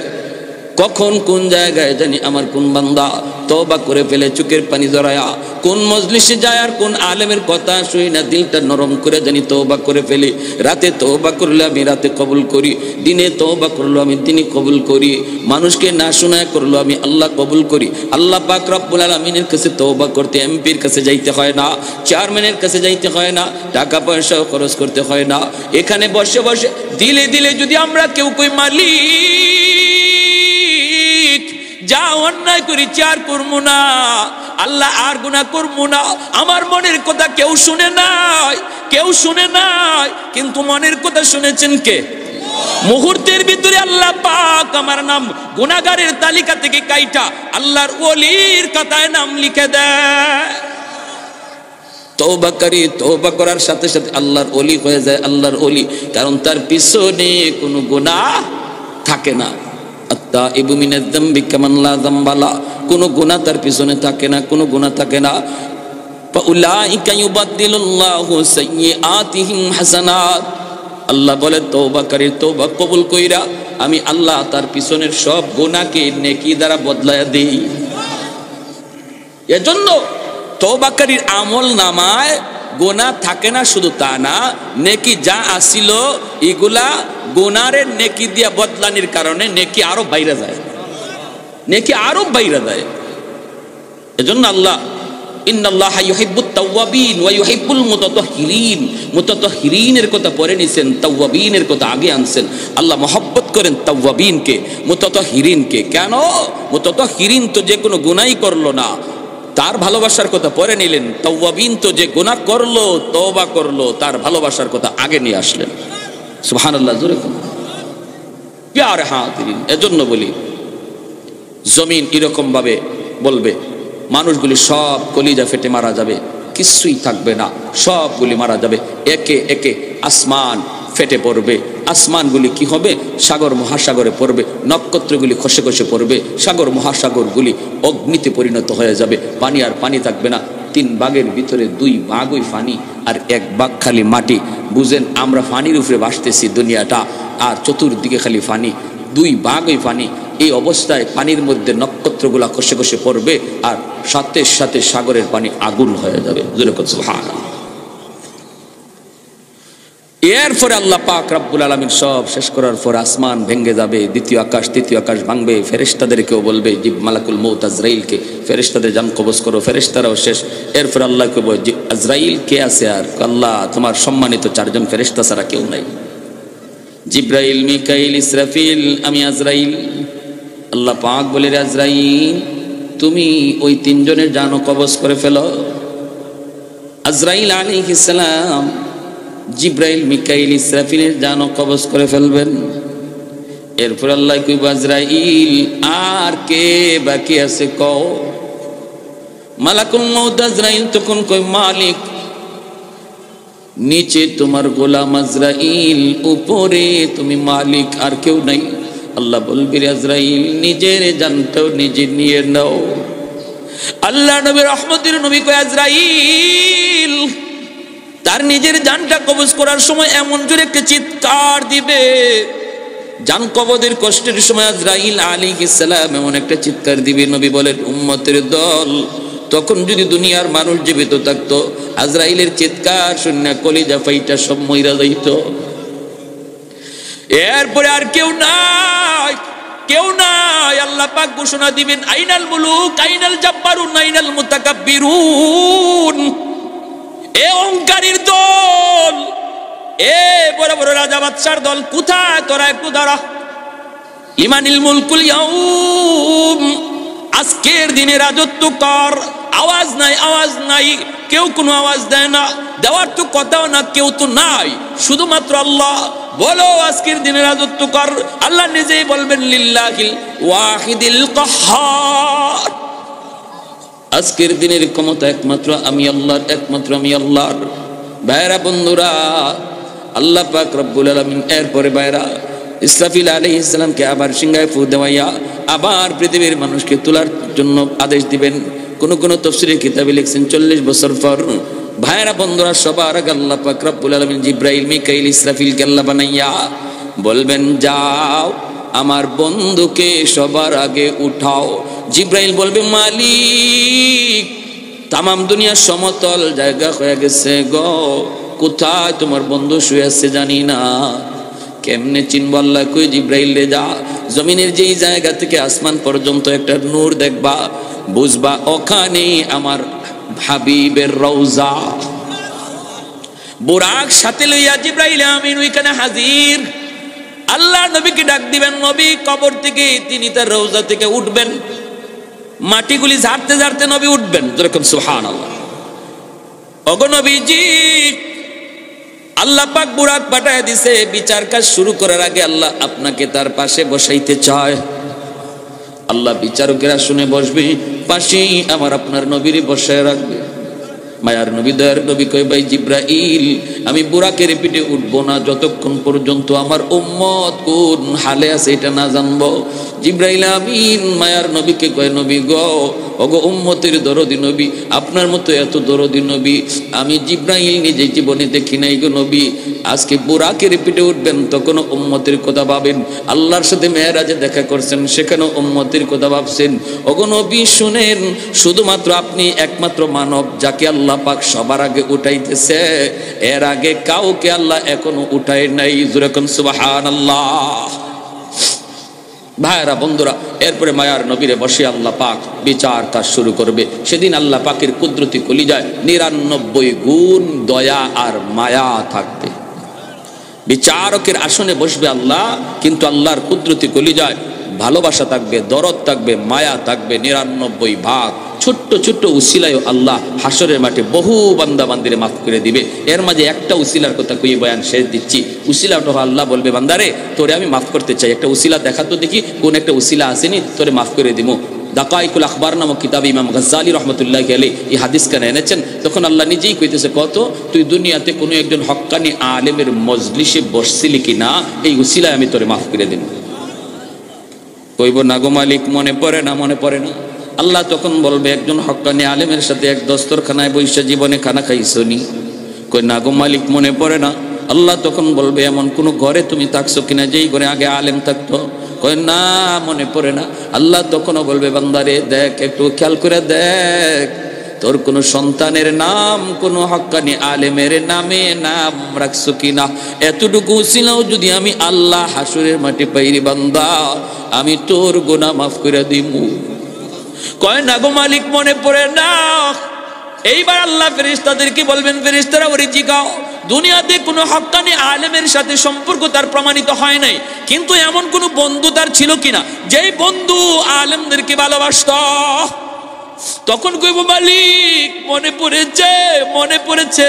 কখন কোন জায়গায় জানি আমার কোন বান্দা তওবা করে ফেলে চোখের পানি জড়ায়া, কোন মজলিসে যায় আর কোন আলেমের কথা শুই না দিলটা নরম করে জানি তওবা করে ফেলি। রাতে তওবা করলে আমি রাতে কবুল করি, দিনে তওবা করলো আমি দিনে কবুল করি, মানুষকে না শোনায় করলো আমি আল্লাহ কবুল করি। আল্লাহ পাক রব্বুল আলামিনের কাছে তওবা করতে এমপির কাছে যাইতে হয় না, চেয়ারম্যানের কাছে যাইতে হয় না, টাকা পয়সাও খরচ করতে হয় না। এখানে বসে বসে দিলে দিলে যদি আমরা কেউ কই মালিক যা অন্যায় করি চার করবো না, আল্লাহ আর গুনাহ করবো না, আমার মনের কথা কেউ শুনে নাই, কেউ শুনে নাই, কিন্তু মনের কথা শুনেছেন কে? মুহূর্তের ভিতরে আল্লাহ পাক আমার নাম গুনাহগারের তালিকা থেকে কাইটা আল্লাহর ওলির খাতায় নাম লিখে দেয়। তওবাকারী তওবা করার সাথে সাথে আল্লাহর ওলি হয়ে যায়, আল্লাহর ওলি, কারণ তার পিছনে কোনো গুনাহ থাকে না। আত্তাইবু মিনাজ যামবি কামান লা যামবা লা, কোনো গুনাহ তার পিছনে থাকে না, কোনো গুনাহ থাকে না। ফাউলাইকা ইউবাদদিলুল্লাহু সাইয়্যাতিহিম হাসানাত, আল্লাহ বলে তওবাকারীর তওবা কবুল কইরা আমি আল্লাহ তার পিছনের সব গুনাহকে নেকি দ্বারা বদলায়া দেই। এজন্য তওবাকারীর আমল নামায় গুনাহ থাকে না, শুধু তা না, নেকি যা আসিল এগুলা গুনাহের নেকি দিয়া বদলানির কারণে নেকি আরো বাইরে যায়, নেকি আরো বাইরে যায়। এজন্য আল্লাহ ইন্নাল্লাহা ইউহিব্বুত তাওয়াবিন ওয়া ইউহিব্বুল মুতাতাহহিরিন, মুতাতাহহিরিনের কথা পরে নিছেন, তাওয়াবিনের কথা আগে আনছেন। আল্লাহ মহব্বত করেন তাওয়াবিনকে, মুতাতাহহিরিনকে। কেন? মুতাতাহহিরিন তো যে কোনো গুনাহই করলো না, তার ভালোবাসার কথা পরে নিলেন। তাওয়াবিন তো যে গুনাহ করলো, তওবা করলো, তার ভালোবাসার কথা আগে নিয়ে আসলেন। সুবহানাল্লাহ, জোরে বলুন। প্যারে হাজিরিন, এজন্য বলি জমিন এরকম ভাবে বলবে, মানুষগুলি সব কলিজা ফেটে মারা যাবে, কিছুই থাকবে না, সবগুলি মারা যাবে। একে একে আসমান ফেটে পড়বে, আসমানগুলি কি হবে? সাগর মহাসাগরে পড়বে, নক্ষত্রগুলি খসে খসে পড়বে, সাগর মহাসাগরগুলি অগ্নিতে পরিণত হয়ে যাবে, পানি আর পানি থাকবে না। 3 ভাগের ভিতরে 2 ভাগই পানি আর 1 ভাগ খালি মাটি। বুঝেন, আমরা পানির উপরে ভাসতেছি দুনিয়াটা, আর চতুর্দিকে খালি পানি, 2 ভাগই পানি। এই অবস্থায় পানির মধ্যে নক্ষত্রগুলা খসে খসে পড়বে, আর সাথে সাথে সাগরের পানি আগুন হয়ে যাবে। সুবহানাল্লাহ। এরপরে আল্লাহ পাক রব্বুল আলামিন সব শেষ করার পর আসমান ভেঙে যাবে, দ্বিতীয় আকাশ তৃতীয় আকাশ ভাঙবে, ফেরেশতাদেরকেও বলবে, জিব মালাকুল মউত আজরাইলকে, ফেরেশতাদের জান কবজ করো, ফেরেশতারাও শেষ। এরপর আল্লাহকে বলবে, আজরাইল কে আছে? আর আল্লাহ তোমার সম্মানিত 4 জন ফেরেশতা ছাড়া কেউ নাই, জিব্রাইল, মিকাইল, ইসরাফিল, আমি আজরাইল। আল্লাহ পাক বলে, আজরাইল তুমি ওই 3 জনের জানও কবজ করে ফেলো। আজরাইল আলাইহিস সালাম জিব্রাইল, মিকাইল, ইসরাফিলের জানও কবজ করে ফেলবেন। এরপর আল্লাহ কইব, আজরাইল আর কে বাকি আছে কও? মালাকুল মউত আজরাইল তখন কই, মালিক নিচে তোমার গোলাম আজরাইল, উপরে তুমি মালিক, আর কেউ নাই। আল্লাহ বলবি, আজরাইল নিজের জানটাও নিজে নিয়ে নাও। আল্লাহ নবী রহমতের নবী কয়, আজরাইল তার নিজের জানটা কবজ করার সময় এমন জোরে একটা চিৎকার দিবে, জান কবজের কষ্টের সময় আজরাইল আলাইহিস সালাম এমন একটা চিৎকার দিবে, নবী বলেন, উম্মতের দল তখন যদি দুনিয়ার মানুষ জীবিত থাকতো, আজরাইলের চিৎকার শুনে কলিজা ফাইটা সব মইরা যাইত। এরপরে আর কেউ নাই, কেউ নাই। আল্লাহ পাক ঘোষণা দিবেন, আইনাল মুলুক, আইনাল জাব্বারুন, আইনাল মুতাকাব্বিরুন। এ এ বড় বড় রাজা বাদশার দল কোথায় তোরা একটু দাঁড়া। লিমানিল মুলকুল ইয়াউম, আজকের দিনে রাজত্ব কর। আওয়াজ নাই, আওয়াজ নাই, কেউ কোনো আওয়াজ দেয় না, দেওয়ার তো কথাও না, কেউ তো নাই, শুধুমাত্র আল্লাহ। বলো আজকের দিনে রাজত্ব কর। আল্লাহ নিজেই বলবেন লিল্লাহিল ওয়াহিদিল কাহ্হার, আজকের দিনের ক্ষমতা একমাত্র আমি আল্লাহর, একমাত্র আমি আল্লাহর। ভাইরা বন্ধুরা, আল্লাহ পাক রব্বুল আলামিন এরপরে ভাইরা ইসরাফিল আলাইহিস সালামকে আবার সিংহায় ফু দেওয়াইয়া আবার পৃথিবীর মানুষকে তোলার জন্য আদেশ দিবেন। কোন কোন তাফসীরের কিতাবে লিখছেন 40 বছর পর। ভাইরা বন্ধুরা, সবার আগে আল্লাহ পাক রব্বুল আলামিন জিবরাইল, মিকাইল, ইসরাফিলকে আল্লাহ বানাইয়া বলবেন যাও আমার বন্ধুকে সবার আগে উঠাও। জিবরাইল বলবে মালিক, তামাম দুনিয়া সমতল জায়গা হয়ে গেছে গো, কোথায় তোমার বন্ধু শুয়ে আছে জানি না, কেমনে চিনব? আল্লাহ কই জিবরাইল রে যা, জমিনের যেই জায়গা থেকে আসমান পর্যন্ত একটা নূর দেখবা, বুঝবা ওখানে আমার হাবিবের রওজা। বুরাক সাথে লইয়া জিবরাইল আমিন ওইখানে হাজির। আল্লাহ নবীকে ডাক দিবেন, নবী কবর থেকে তিনি তার রওজা থেকে উঠবেন, মাটিগুলি ঝাড়তে ঝাড়তে নবী উঠবেন, যেরকম সুবহানাল্লাহ। ওগো নবীজি, আল্লাহ পাক বুরাক পাঠায় দিছে, বিচার কাজ শুরু করার আগে আল্লাহ আপনাকে তার পাশে বসাইতে চায়। আল্লাহ বিচারকেরা শুনে বসবে, পাশেই আমার আপনার নবীর বসায় রাখবে। মায়ার নবী, দয়ার নবী কই ভাই জিবরাইল, আমি বুরাকের পিঠে উঠবো না যতক্ষণ পর্যন্ত আমার উম্মত কোন হালে আছে এটা না জানবো। জিবরাইল আমিন মায়ার নবীকে কয়, নবী গো, ওগো উম্মতের দরদি নবী, আপনার মতো এত দরদি নবী আমি জিবরাইল নিজে জীবনে দেখি নাই গো নবী। আজকে বুরাকের পিঠে উঠবেন তখন উম্মতের কথা ভাবেন, আল্লাহর সাথে মেরাজে দেখা করছেন সেখানে উম্মতের কথা ভাবছেন। ওগো নবী শুনেন, শুধুমাত্র আপনি একমাত্র মানব যাকে আল্লাহ পাক সবার আগে উঠাইতেছে, এর আগে কাউকে আল্লাহ এখনো উঠায় নাই। যেরকম সুবহানাল্লাহ। ভাইরা বন্ধুরা, এরপরে মায়ার নবীরে বসে আল্লাহ পাক বিচার কাজ শুরু করবে। সেদিন আল্লাহ পাকের কুদরতি কলিজায় 99 গুণ দয়া আর মায়া থাকবে। বিচারকের আসনে বসবে আল্লাহ, কিন্তু আল্লাহর কুদরতি কলিজায় ভালোবাসা থাকবে, দরদ থাকবে, মায়া থাকবে 99 ভাগ। ছোট্ট ছোট্ট উসিলায় আল্লাহ হাসরের মাঠে বহু বান্দা বান্দিরে মাফ করে দিবে। এর মাঝে একটা উসিলার কথা কই বয়ান শেষ দিচ্ছি। উসিলাটা আল্লাহ বলবে, বান্দারে তোরে আমি মাফ করতে চাই, একটা উসিলা দেখা তো দেখি, কোন একটা উসিলা আসেনি, তোরে মাফ করে দিব। দাকাইকুল আখবার নামক কিতাবে ইমাম গাজ্জালি রহমতুল্লাহি আলাইহি এই হাদিস কেন এনেছেন, তখন আল্লাহ নিজেই কইতেছে, কত তুই দুনিয়াতে কোনো একজন হক্কানি আলেমের মজলিসে বসছিলি কিনা, এই উসিলায় আমি তোরে মাফ করে দেব। কইব না গো মালিক, মনে পড়ে না, মনে পড়ে না। আল্লাহ তখন বলবে, একজন হক্কানি আলেমের সাথে এক দস্তরখানায় বৈশা জীবনে খানা খাইছনি? কই না গো মালিক, মনে পড়ে না। আল্লাহ তখন বলবে, এমন কোন ঘরে তুমি থাকছো কিনা যেই ঘরে আগে আলেম থাকতো? কই না, মনে পড়ে না। আল্লাহ তখনও বলবে, বান্দারে দেখ, একটু খেয়াল করে দেখ, তোর কোন সন্তানের নাম কোন হক্কানি আলেমের নামে নাম রাখছো কিনা। এতটুকু ছিলাও যদি আমি আল্লাহ হাসরের মাটি পাইরি বান্দা, আমি তোর গুনাহ মাফ করে দিমু। কয় না গো মালিক, মনে পড়ে না। এইবার আল্লাহ ফেরেশতাদেরকে বলবেন, ফেরেশতারা ওরে জিগাও, দুনিয়াতে কোনো হক্কানি আলেমের সাথে সম্পর্ক তার প্রমাণিত হয় নাই, কিন্তু এমন কোনো বন্ধু তার ছিল কিনা যেই বন্ধু আলেমদেরকে ভালোবাসতো? তখন কইব, মালিক মনে পড়েছে, মনে পড়েছে,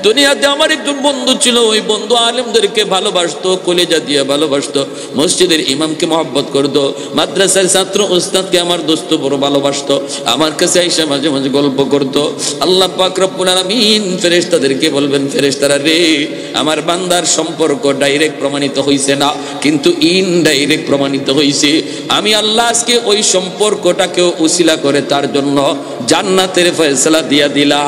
দুনিয়াতে আমার একজন বন্ধু ছিল, ওই বন্ধু আলেমদেরকে ভালোবাসতো, কলেজা দিয়ে ভালোবাসতো, মসজিদের ইমামকে মহব্বত করতো, মাদ্রাসার ছাত্র উস্তাদকে আমার দোস্ত বড় ভালোবাসতো, আমার কাছে আইসা মাঝে মাঝে গল্প করতো। আল্লাহ পাক রব্বুল আলামিন ফেরেশতাদেরকে বলবেন, ফেরেশতারা রে, আমার বান্দার সম্পর্ক ডাইরেক্ট প্রমাণিত হইছে না, কিন্তু ইনডাইরেক্ট প্রমাণিত হইছে। আমি আল্লাহ আজকে ওই সম্পর্কটাকেও উসিলা করে তার জন্য জান্নাতের ফয়সালা দিয়া দিলা।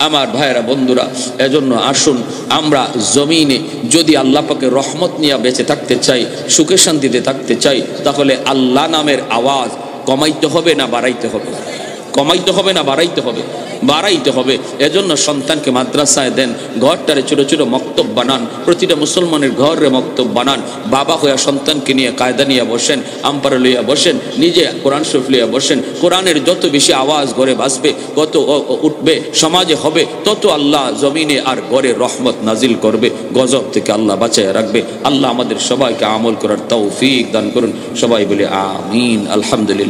আমার ভাইরা বন্ধুরা, এজন্য আসুন আমরা জমিনে যদি আল্লাহ পাকের রহমত নিয়ে বেঁচে থাকতে চাই, সুখে শান্তিতে থাকতে চাই, তাহলে আল্লাহ নামের আওয়াজ কমাইতে হবে না বাড়াইতে হবে? কমাইতে হবে না বাড়াইতে হবে? বাড়াইতে হবে। এজন্য সন্তানকে মাদ্রাসায় দেন, ঘরটারে ছোট ছোট মক্তব বানান, প্রতিটা মুসলমানের ঘরে মক্তব বানান। বাবা হইয়া সন্তানকে নিয়ে কায়দা নিয়ে বসেন, আম্পার লইয়া বসেন, নিজে কোরআন শরীফ লইয়া বসেন। কোরআনের যত বেশি আওয়াজ ঘরে বাজবে, কত উঠবে, সমাজে হবে, তত আল্লাহ জমিনে আর ঘরে রহমত নাজিল করবে, গজব থেকে আল্লাহ বাঁচায় রাখবে। আল্লাহ আমাদের সবাইকে আমল করার তৌফিক দান করুন। সবাই বলে আমিন। আলহামদুলিল্লাহ।